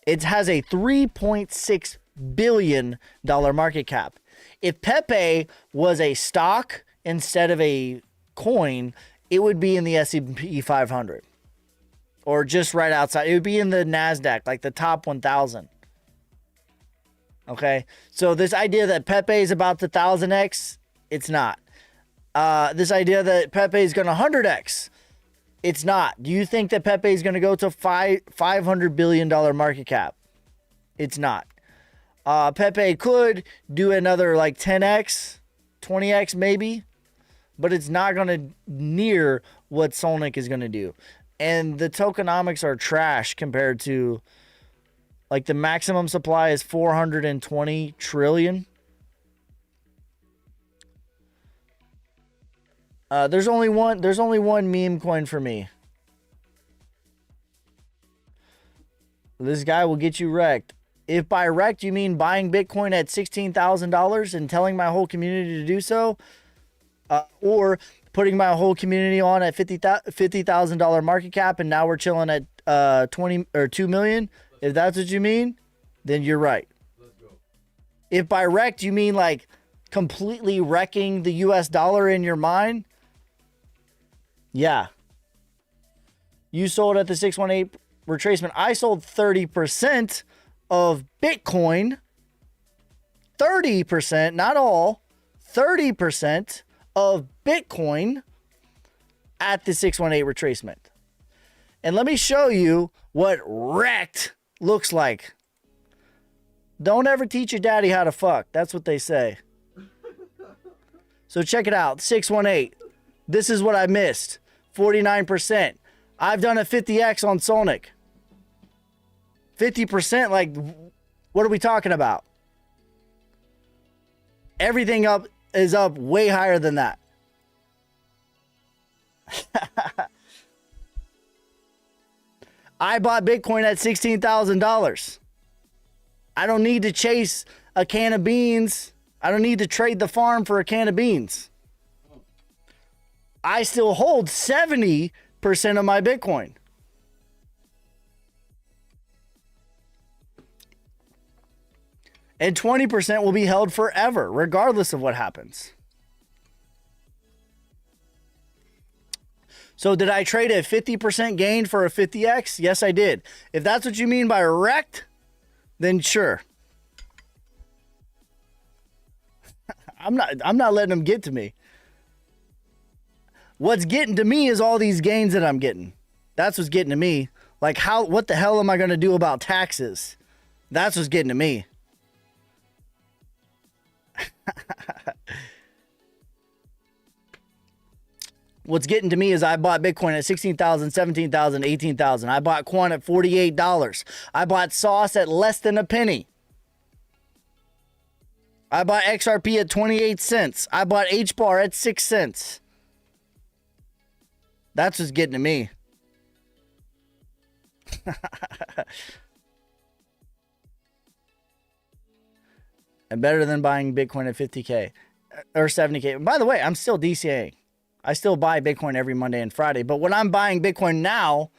Speaker 2: It has a $3.6 billion market cap. If Pepe was a stock instead of a coin, it would be in the S&P 500. Or just right outside. It would be in the NASDAQ, like the top 1,000. Okay, so this idea that Pepe is about to 1,000x, it's not. This idea that Pepe is going to 100x, it's not. Do you think that Pepe is going to go to $500 billion market cap? It's not. Pepe could do another like 10x, 20x maybe, but it's not going to near what SOLNIC is going to do. And the tokenomics are trash compared to, like, the maximum supply is 420 trillion. There's only one meme coin for me. This guy will get you wrecked. If by wrecked you mean buying Bitcoin at $16,000 and telling my whole community to do so, or putting my whole community on at $50,000 market cap, and now we're chilling at 20 or 2 million. If that's what you mean, then you're right. Let's go. If by wrecked you mean like completely wrecking the US dollar in your mind, yeah. You sold at the 618 retracement. I sold 30% of Bitcoin. 30%, not all. 30% of Bitcoin at the 618 retracement. And let me show you what wrecked looks like. Don't ever teach your daddy how to fuck. That's what they say. So check it out. 618. This is what I missed. 49%. I've done a 50x on SOLNIC. 50%, like, what are we talking about? Everything up is up way higher than that. I bought Bitcoin at $16,000. I don't need to chase a can of beans. I don't need to trade the farm for a can of beans. I still hold 70% of my Bitcoin. And 20% will be held forever, regardless of what happens. So did I trade a 50% gain for a 50x? Yes, I did. If that's what you mean by wrecked, then sure. I'm not letting them get to me. What's getting to me is all these gains that I'm getting. That's what's getting to me. Like, what the hell am I going to do about taxes? That's what's getting to me. What's getting to me is I bought Bitcoin at 16,000, 17,000, 18,000. I bought Quan at $48. I bought Sauce at less than a penny. I bought XRP at 28 cents. I bought HBAR at 6 cents. That's what's getting to me. And better than buying Bitcoin at 50K or 70K. By the way, I'm still DCAing. I still buy Bitcoin every Monday and Friday. But when I'm buying Bitcoin now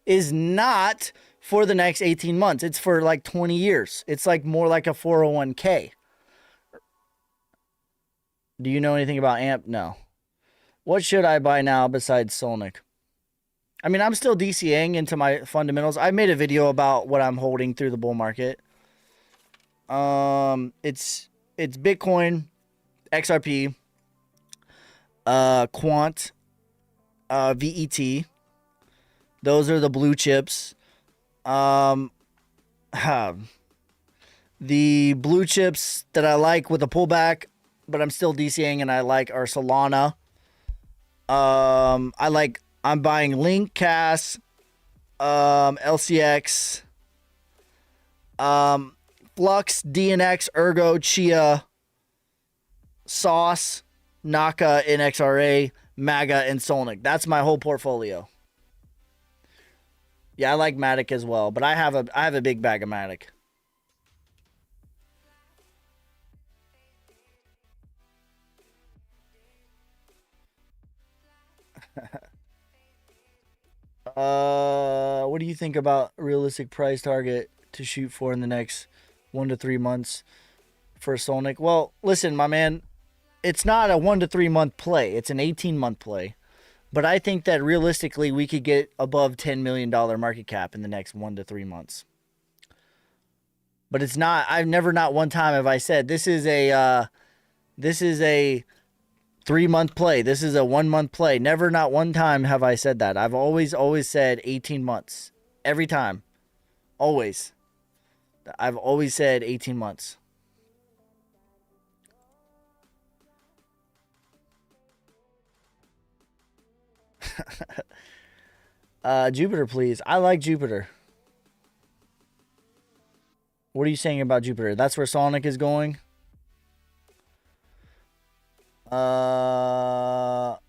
Speaker 2: is not for the next 18 months. It's for like 20 years. It's like more like a 401k. Do you know anything about AMP? No. What should I buy now besides Solnic? I mean, I'm still DCAing into my fundamentals. I made a video about what I'm holding through the bull market. It's Bitcoin, XRP, Quant, VET. Those are the blue chips. The blue chips that I like with a pullback, but I'm still DCAing and I like are Solana. I'm buying Link, CAS, LCX, Flux, DNX, Ergo, Chia, Sauce, Naka, NXRA, MAGA, and Solnic. That's my whole portfolio. Yeah, I like Matic as well, but I have a big bag of Matic. What do you think about realistic price target to shoot for in the next 1 to 3 months for Solnic? Well, listen, my man, it's not a 1 to 3 month play. It's an 18-month play. But I think that realistically we could get above $10 million market cap in the next 1 to 3 months. But it's not, I've never, not one time have I said this is a 3-month play. This is a 1-month play. Never, not one time have I said that. I've always said 18 months. Every time. Always. I've always said 18 months. Jupiter, please. I like Jupiter. What are you saying about Jupiter? That's where Solnic is going? The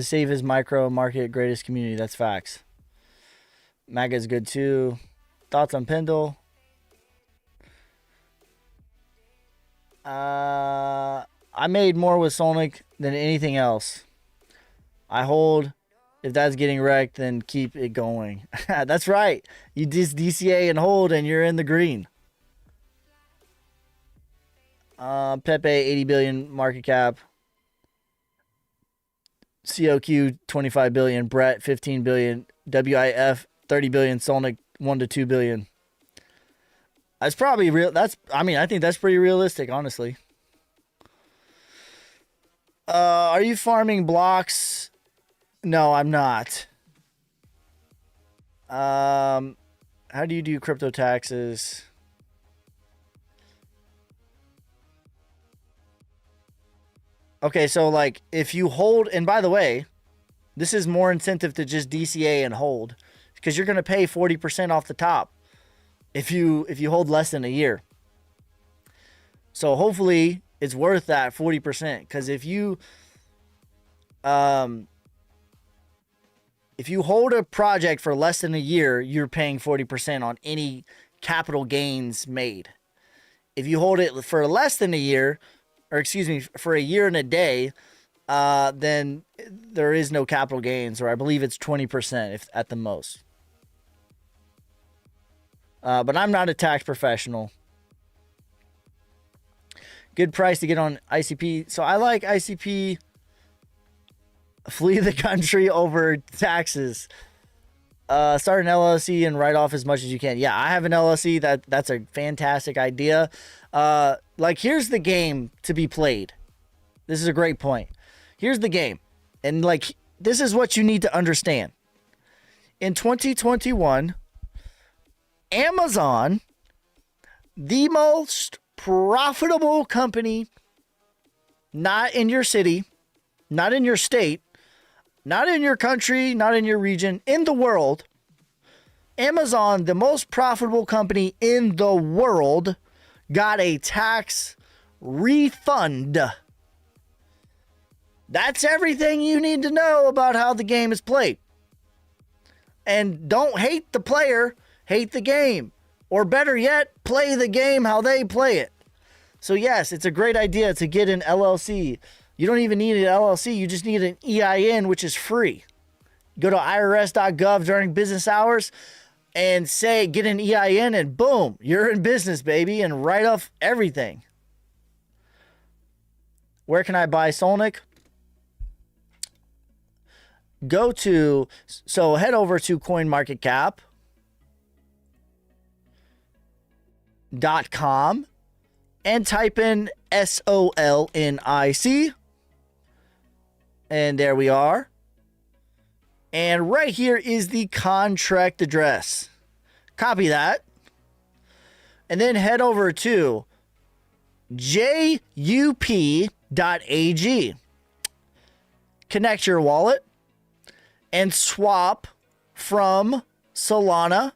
Speaker 2: safest micro market, greatest community. That's facts. MAGA is good too. Thoughts on Pendle? I made more with Solnic than anything else. I hold. If that's getting wrecked, then keep it going. That's right. You just DCA and hold, and you're in the green. Pepe, 80 billion market cap. COQ, 25 billion. Brett, 15 billion. WIF, 30 billion. Solnic, 1 to 2 billion. That's probably real. I think that's pretty realistic, honestly. Are you farming blocks? No, I'm not. How do you do crypto taxes? Okay, so like if you hold, and by the way, this is more incentive to just DCA and hold, because you're going to pay 40% off the top if you hold less than a year. So hopefully it's worth that 40%, because if you hold a project for less than a year, you're paying 40% on any capital gains made. If you hold it for less than a year, or excuse me, for a year and a day, then there is no capital gains, or I believe it's 20% if at the most. But I'm not a tax professional. Good price to get on ICP. So I like ICP. Flee the country over taxes. Start an LLC and write off as much as you can. Yeah, I have an LLC. That's a fantastic idea. Like, here's the game to be played. This is a great point. Here's the game. And, like, this is what you need to understand. In 2021, Amazon, the most profitable company, not in your city, not in your state, not in your country, not in your region, in the world. Amazon, the most profitable company in the world, got a tax refund. That's everything you need to know about how the game is played. And don't hate the player, hate the game. Or better yet, play the game how they play it. So yes, it's a great idea to get an LLC. You don't even need an LLC. You just need an EIN, which is free. Go to irs.gov during business hours and say, get an EIN, and boom, you're in business, baby, and write off everything. Where can I buy SOLNIC? Head over to coinmarketcap.com and type in SOLNIC. And there we are. And right here is the contract address. Copy that. And then head over to JUP.AG. Connect your wallet and swap from Solana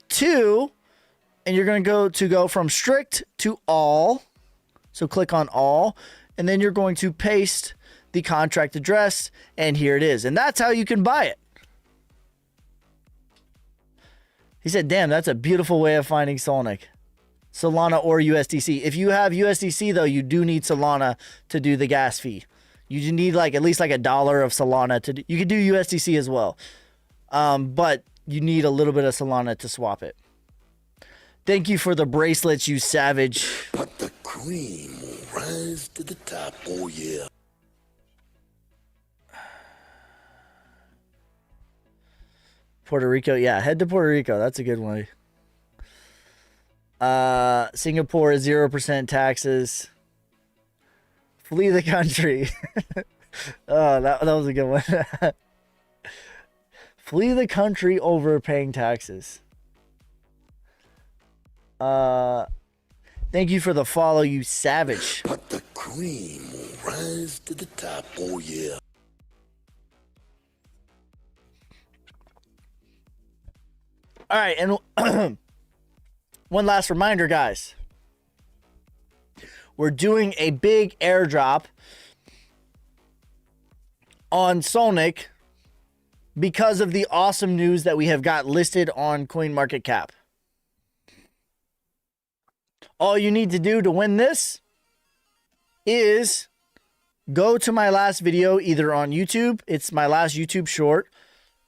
Speaker 2: to, and you're going to go from strict to all. So click on all, and then you're going to paste the contract address, and here it is. And that's how you can buy it. He said, damn, that's a beautiful way of finding SOLNIC. Solana or USDC. If you have USDC, though, you do need Solana to do the gas fee. You need at least $1 of Solana to do. You could do USDC as well. But you need a little bit of Solana to swap it. Thank you for the bracelets, you savage.
Speaker 3: But the cream will rise to the top, oh yeah.
Speaker 2: Puerto Rico, yeah, head to Puerto Rico. That's a good one. Singapore is 0% taxes. Flee the country. Oh, that was a good one. Flee the country over paying taxes. Thank you for the follow, you savage.
Speaker 3: But the cream will rise to the top, oh yeah.
Speaker 2: All right, and one last reminder, guys. We're doing a big airdrop on SOLNIC because of the awesome news that we have got listed on CoinMarketCap. All you need to do to win this is go to my last video, either on YouTube. It's my last YouTube short.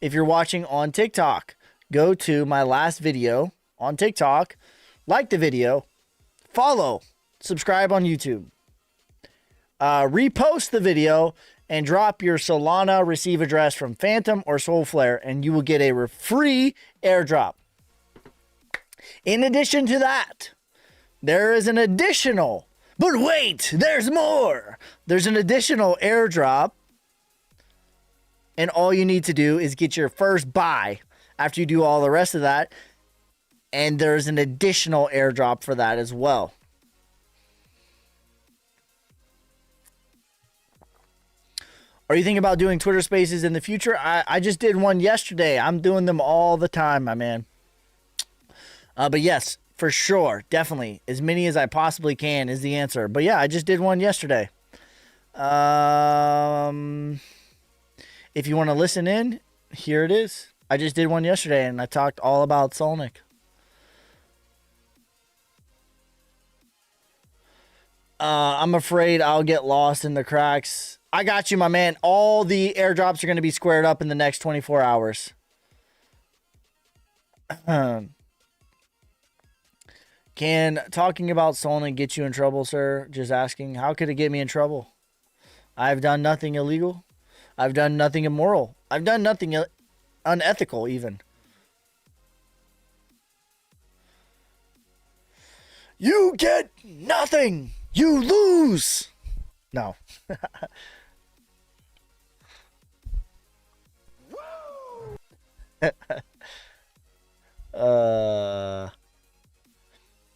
Speaker 2: If you're watching on TikTok, go to my last video on TikTok, like the video, follow, subscribe on YouTube, repost the video, and drop your Solana receive address from Phantom or Soulflare, and you will get a free airdrop. In addition to that, there is an additional, but wait, there's more. There's an additional airdrop, and all you need to do is get your first buy after you do all the rest of that, and there's an additional airdrop for that as well. Are you thinking about doing Twitter Spaces in the future? I just did one yesterday. I'm doing them all the time, my man. But yes, for sure, definitely, as many as I possibly can is the answer. But yeah, I just did one yesterday. If you want to listen in, here it is. I just did one yesterday, and I talked all about SOLNIC. I'm afraid I'll get lost in the cracks. I got you, my man. All the airdrops are going to be squared up in the next 24 hours. Can talking about SOLNIC get you in trouble, sir? Just asking. How could it get me in trouble? I've done nothing illegal. I've done nothing immoral. I've done nothing unethical, even. You get nothing. You lose. No.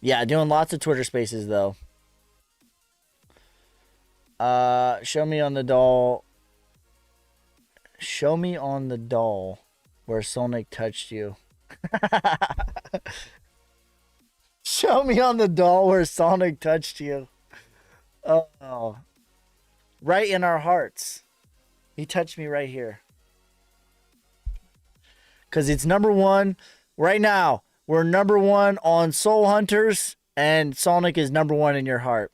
Speaker 2: Yeah, doing lots of Twitter Spaces though. Show me on the doll. Show me on the doll where SOLNIC touched you. Show me on the doll where SOLNIC touched you. Oh, right in our hearts. He touched me right here. because it's number one right now. We're number one on Soul Hunters, and SOLNIC is number one in your heart.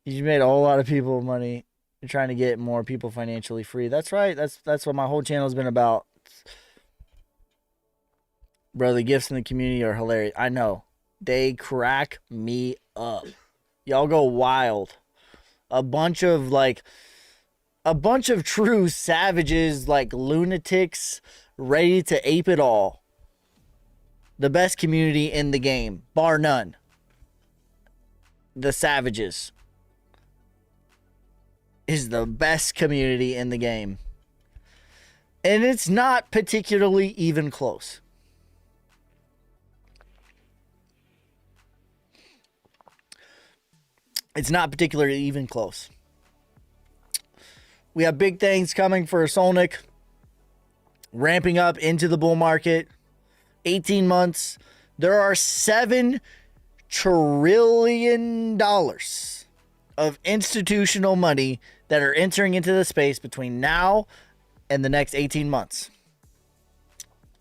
Speaker 2: You made a whole lot of people money trying to get more people financially free. That's right. That's what my whole channel has been about. Bro, the gifts in the community are hilarious. I know. They crack me up. Y'all go wild. A bunch of true savages, like lunatics, ready to ape it all. The best community in the game, bar none. The savages is the best community in the game. And it's not particularly even close. It's not particularly even close. We have big things coming for SOLNIC. Ramping up into the bull market. 18 months. There are $7 trillion of institutional money that are entering into the space between now and the next 18 months.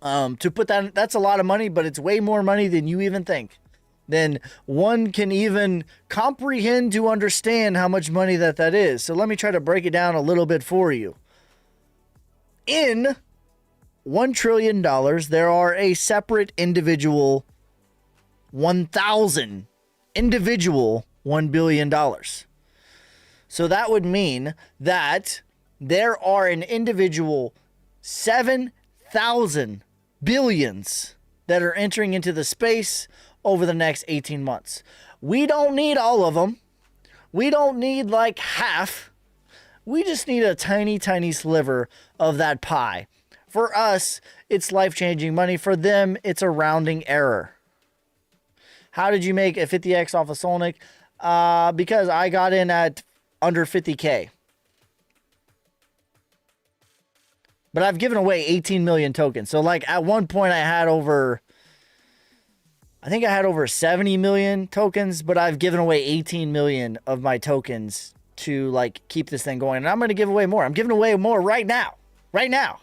Speaker 2: To put that's a lot of money, but it's way more money than you even think. Then one can even comprehend to understand how much money that is. So let me try to break it down a little bit for you. In $1 trillion, there are a separate individual 1,000 individual $1 billion. So that would mean that there are an individual 7,000 billions that are entering into the space over the next 18 months. We don't need all of them. We don't need like half. We just need a tiny, tiny sliver of that pie. For us, it's life-changing money. For them, it's a rounding error. How did you make a 50x off of SOLNIC? Because I got in at under 50K. But I've given away 18 million tokens. So like at one point I had over 70 million tokens, but I've given away 18 million of my tokens to like keep this thing going. And I'm going to give away more. I'm giving away more right now. Right now.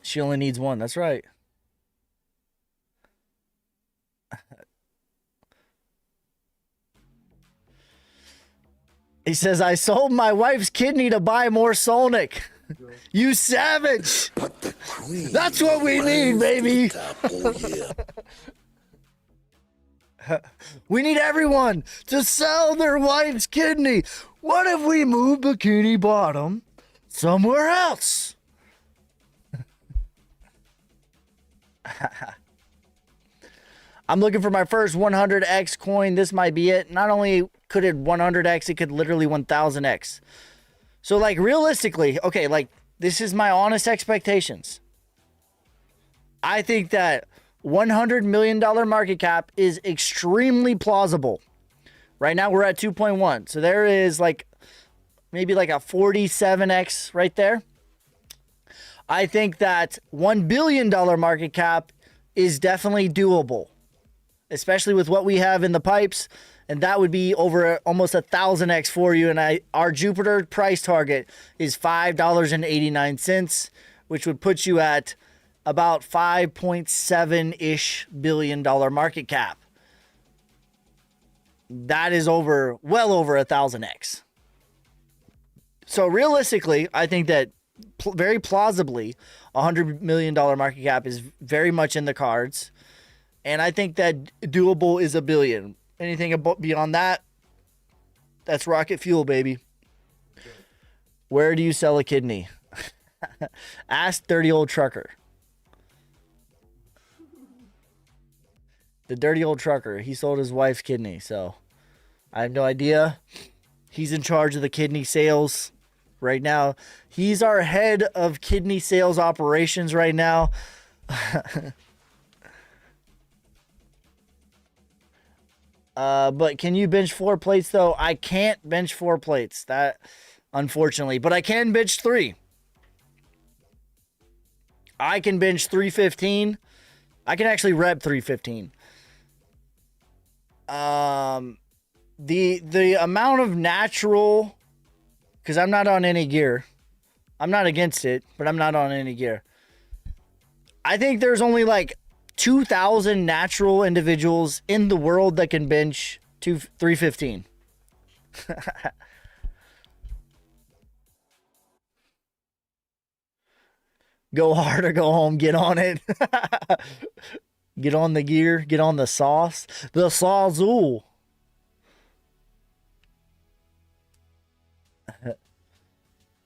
Speaker 2: She only needs one. That's right. He says, I sold my wife's kidney to buy more SOLNIC. You savage. That's what we need, baby. We need everyone to sell their wife's kidney. What if we move Bikini Bottom somewhere else? I'm looking for my first 100x coin. This might be it. Not only could it 100x, it could literally 1000x. So like realistically, okay, like this is my honest expectations. I think that $100 million market cap is extremely plausible. Right now we're at 2.1. So there is like maybe like a 47x right there. I think that $1 billion market cap is definitely doable, especially with what we have in the pipes. And that would be over almost 1,000x for you. And our Jupiter price target is $5.89, which would put you at about 5.7-ish billion dollar market cap. That is well over 1,000x. So realistically, I think that very plausibly, $100 million market cap is very much in the cards. And I think that doable is $1 billion. Anything beyond that, that's rocket fuel, baby. Where do you sell a kidney? Ask Dirty Old Trucker. The Dirty Old Trucker. He sold his wife's kidney, so I have no idea. He's in charge of the kidney sales right now. He's our head of kidney sales operations right now. But can you bench 4 plates though? I can't bench 4 plates, that unfortunately, but I can bench 3. I can bench 315. I can actually rep 315. The amount of natural, because I'm not on any gear. I'm not against it, but I'm not on any gear. I think there's only like 2,000 natural individuals in the world that can bench 315. Go hard or go home. Get on it. Get on the gear. Get on the sauce. The sawzul.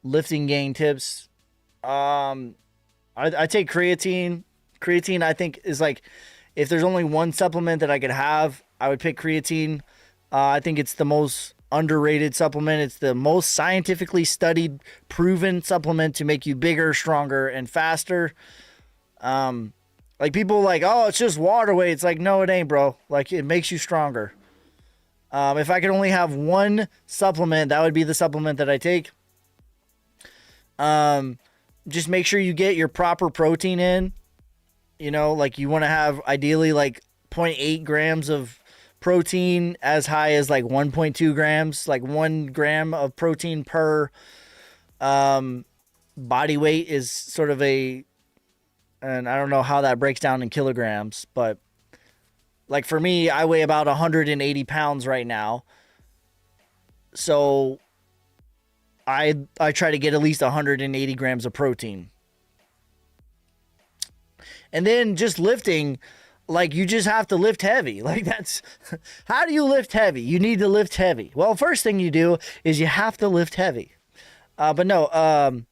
Speaker 2: Lifting gain tips. I take creatine. Creatine, I think, is like, if there's only one supplement that I could have, I would pick creatine. I think it's the most underrated supplement. It's the most scientifically studied, proven supplement to make you bigger, stronger, and faster. Like, people like, oh, it's just water weight. It's like, no, it ain't, bro. Like, it makes you stronger. If I could only have one supplement, that would be the supplement that I take. Just make sure you get your proper protein in. You know, like, you want to have ideally like 0.8 grams of protein, as high as like 1.2 grams, like 1 gram of protein per body weight is sort of and I don't know how that breaks down in kilograms, but like for me, I weigh about 180 pounds right now. So I try to get at least 180 grams of protein. And then just lifting, like, you just have to lift heavy. Like, that's, how do you lift heavy? You need to lift heavy. Well, first thing you do is you have to lift heavy. But no,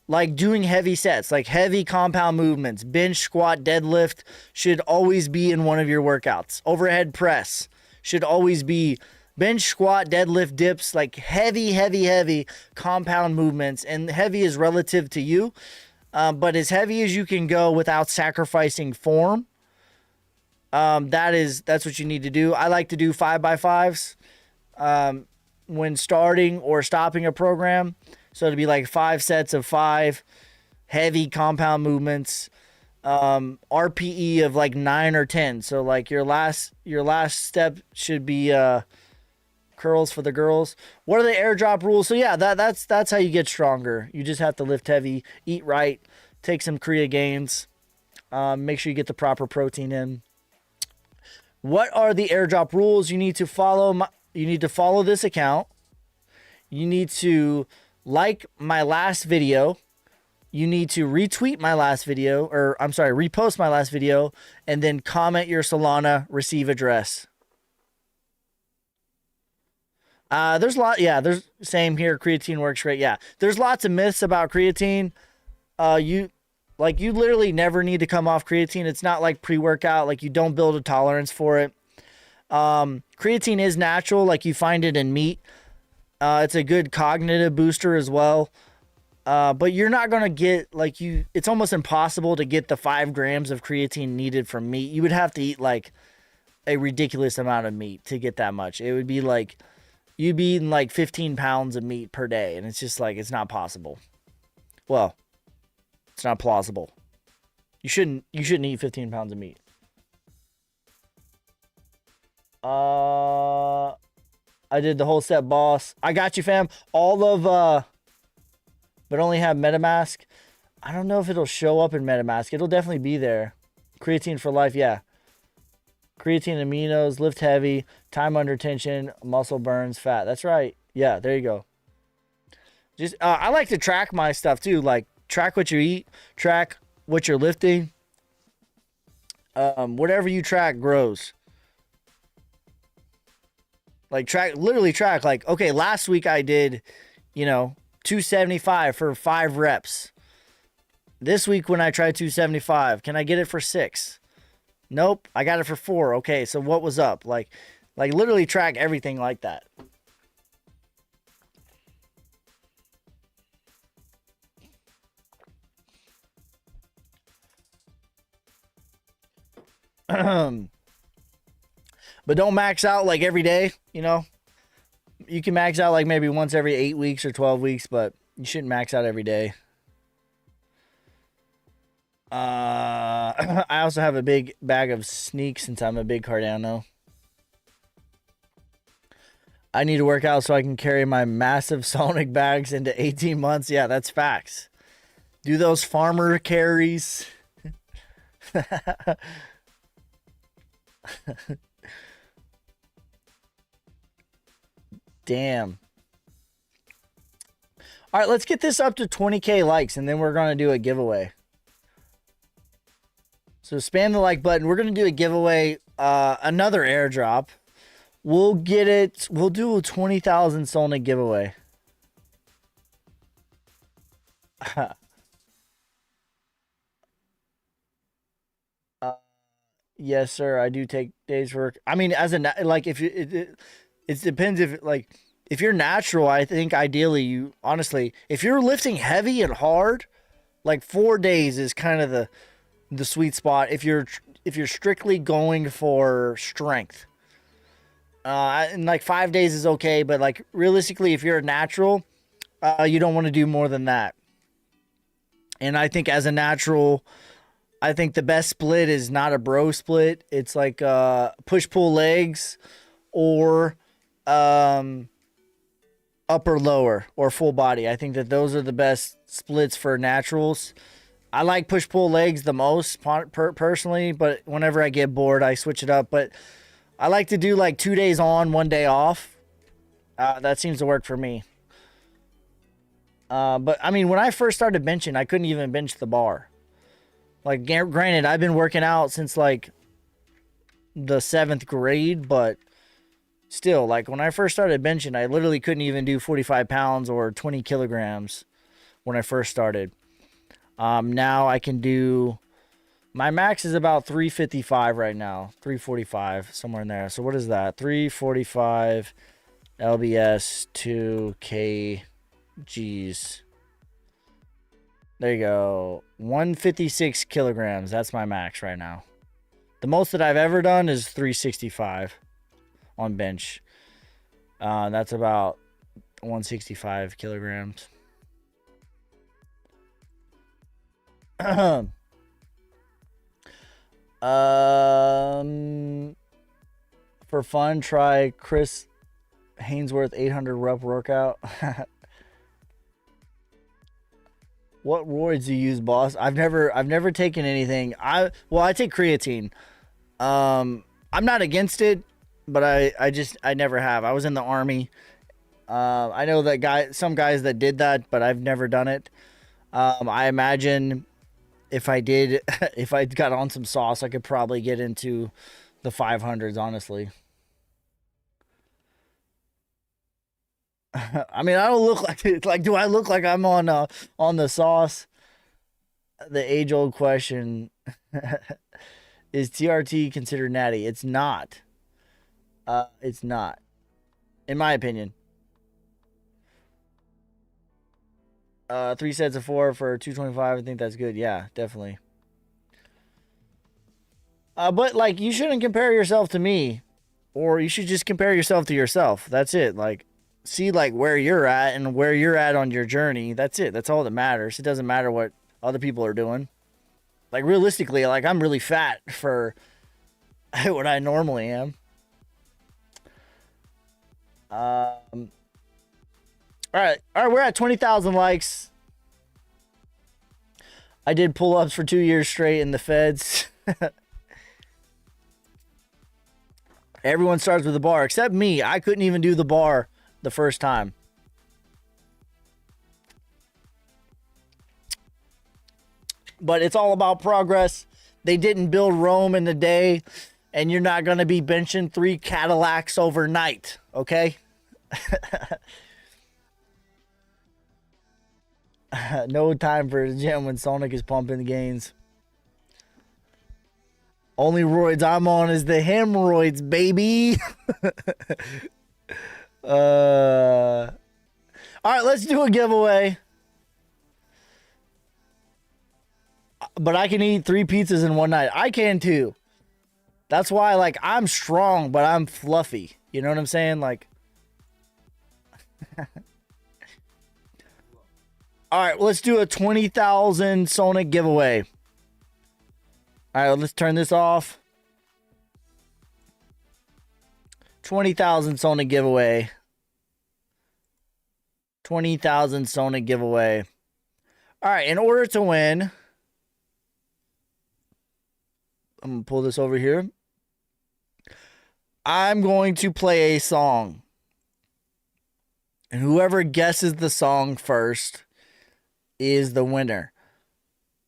Speaker 2: like doing heavy sets, like heavy compound movements, bench, squat, deadlift should always be in one of your workouts. Overhead press should always be bench, squat, deadlift, dips, like heavy compound movements. And heavy is relative to you. But as heavy as you can go without sacrificing form, that's what you need to do. I like to do 5x5s when starting or stopping a program. So it'd be like 5 sets of 5 heavy compound movements, RPE of like 9 or 10. So like your last step should be curls for the girls. What are the airdrop rules? So yeah, that's how you get stronger. You just have to lift heavy, eat right, take some Kriya gains, make sure you get the proper protein in. What are the airdrop rules? You need to follow this account. You need to like my last video. You need to retweet my last video, repost my last video, and then comment your Solana receive address. There's same here. Creatine works great. Yeah. There's lots of myths about creatine. You literally never need to come off creatine. It's not like pre-workout. Like, you don't build a tolerance for it. Creatine is natural. Like, you find it in meat. It's a good cognitive booster as well. But you're not going to get it's almost impossible to get the 5 grams of creatine needed from meat. You would have to eat like a ridiculous amount of meat to get that much. It would be like, you'd be eating like 15 pounds of meat per day. And it's just like, it's not possible. Well, it's not plausible. You shouldn't eat 15 pounds of meat. I did the whole set, boss. I got you, fam. All of, but only have MetaMask. I don't know if it'll show up in MetaMask. It'll definitely be there. Creatine for life. Yeah. Creatine aminos, lift heavy, time under tension, muscle burns, fat. That's right. Yeah, there you go. Just I like to track my stuff too. Like, track what you eat, track what you're lifting. Whatever you track grows. Like, literally track. Like, okay, last week I did, 275 for 5 reps. This week when I tried 275, can I get it for 6? Nope, I got it for 4. Okay, so what was up? Like literally track everything like that. But don't max out like every day, You can max out like maybe once every 8 weeks or 12 weeks, but you shouldn't max out every day. I also have a big bag of sneaks since I'm a big Cardano. I need to work out so I can carry my massive Sonic bags into 18 months. Yeah, that's facts. Do those farmer carries. Damn. All right, let's get this up to 20K likes, and then we're going to do a giveaway. So spam the like button. We're going to do a giveaway, another airdrop. We'll get it. We'll do a 20,000 SOLNIC giveaway. Yes, sir. I do take days work. I mean, as a like, if you it depends if like if you're natural. I think ideally you honestly, if you're lifting heavy and hard, like 4 days is kind of the sweet spot. If you're strictly going for strength. And like 5 days is okay, but like realistically, if you're a natural, you don't want to do more than that. And I think as a natural, I think the best split is not a bro split. It's like push pull legs or upper lower or full body. I think that those are the best splits for naturals. I like push pull legs the most personally, but whenever I get bored, I switch it up. But I like to do like 2 days on, 1 day off. That seems to work for me. But I mean, when I first started benching, I couldn't even bench the bar. Like, granted, I've been working out since like the 7th grade, but still, like when I first started benching, I literally couldn't even do 45 pounds or 20 kilograms when I first started. Now I can do. My max is about 355 right now. 345, somewhere in there. So what is that? 345 LBS 2 kgs. There you go. 156 kilograms. That's my max right now. The most that I've ever done is 365 on bench. That's about 165 kilograms. For fun, try Chris Hainsworth 800 rep workout. What roids do you use, boss? I've never taken anything. I take creatine. I'm not against it, but I never have. I was in the army. I know that some guys that did that, but I've never done it. I imagine if I did, if I got on some sauce, I could probably get into the 500s, honestly. I mean, I don't look like it. Like, do I look like I'm on the sauce? The age-old question. Is TRT considered natty? It's not. It's not. In my opinion. 3 sets of 4 for 225. I think that's good. Yeah, definitely. But like, you shouldn't compare yourself to me, or you should just compare yourself to yourself. That's it. Like, see like where you're at and where you're at on your journey. That's it. That's all that matters. It doesn't matter what other people are doing. Like, realistically, like, I'm really fat for what I normally am. All right, we're at 20,000 likes. I did pull-ups for 2 years straight in the feds. Everyone starts with the bar, except me. I couldn't even do the bar the first time. But it's all about progress. They didn't build Rome in a day, and you're not going to be benching 3 Cadillacs overnight, okay? No time for the gym when SOLNIC is pumping the gains. Only roids I'm on is the hemorrhoids, baby. All right, let's do a giveaway. But I can eat 3 pizzas in one night. I can too. That's why, like, I'm strong, but I'm fluffy. You know what I'm saying? Like, all right, let's do a 20,000 SOLNIC giveaway. All right, let's turn this off. 20,000 SOLNIC giveaway. 20,000 SOLNIC giveaway. All right, in order to win, I'm going to pull this over here. I'm going to play a song. And whoever guesses the song first is the winner.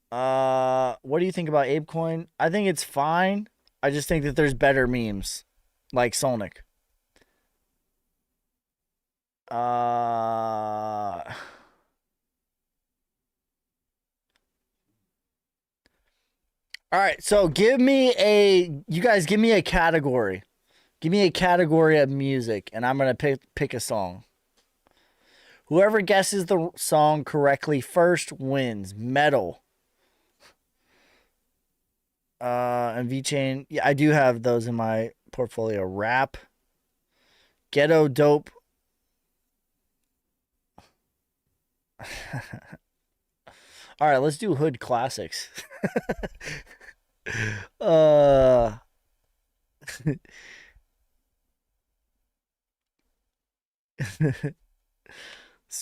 Speaker 2: What do you think about ApeCoin? I think it's fine. I just think that there's better memes like SOLNIC. All right, so you guys give me a category. Give me a category of music, and I'm going to pick a song. Whoever guesses the song correctly first wins. Metal. And VeChain. Yeah, I do have those in my portfolio. Rap. Ghetto dope. All right, let's do hood classics. Let's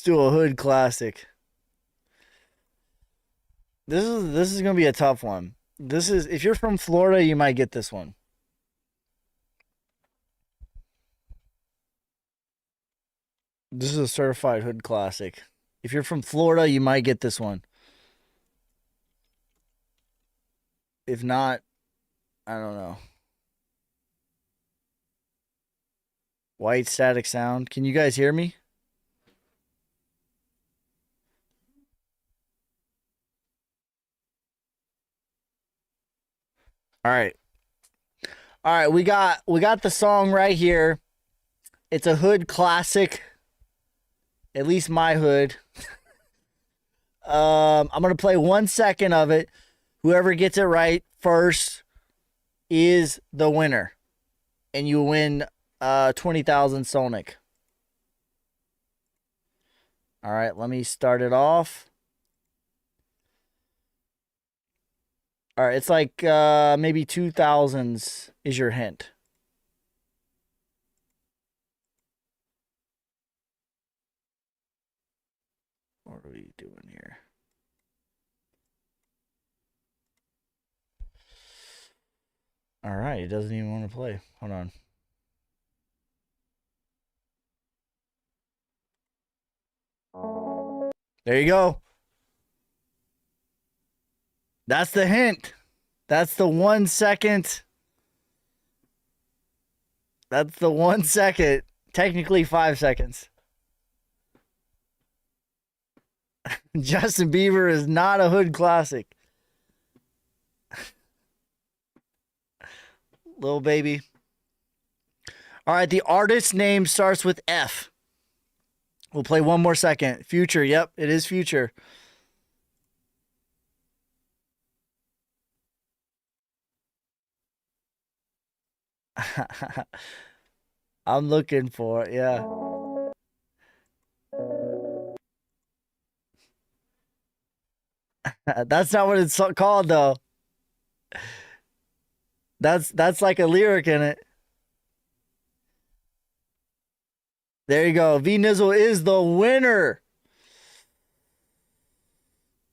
Speaker 2: do a hood classic. This is gonna be a tough one. If you're from Florida, you might get this one. This is a certified hood classic. If you're from Florida, you might get this one. If not, I don't know. White static sound. Can you guys hear me? All right. All right, we got the song right here. It's a hood classic. At least my hood. I'm going to play 1 second of it. Whoever gets it right first is the winner. And you win 20,000 SOLNIC. All right, let me start it off. All right, it's like maybe 2000s is your hint. What are we doing here? All right, it doesn't even want to play. Hold on. There you go. That's the hint. That's the 1 second. That's the 1 second. Technically 5 seconds. Justin Bieber is not a hood classic. Little baby. All right, the artist's name starts with F. We'll play 1 more second. Future. Yep, it is Future. I'm looking for it, yeah. That's not what it's called though. That's like a lyric in it. There you go. V Nizzle is the winner.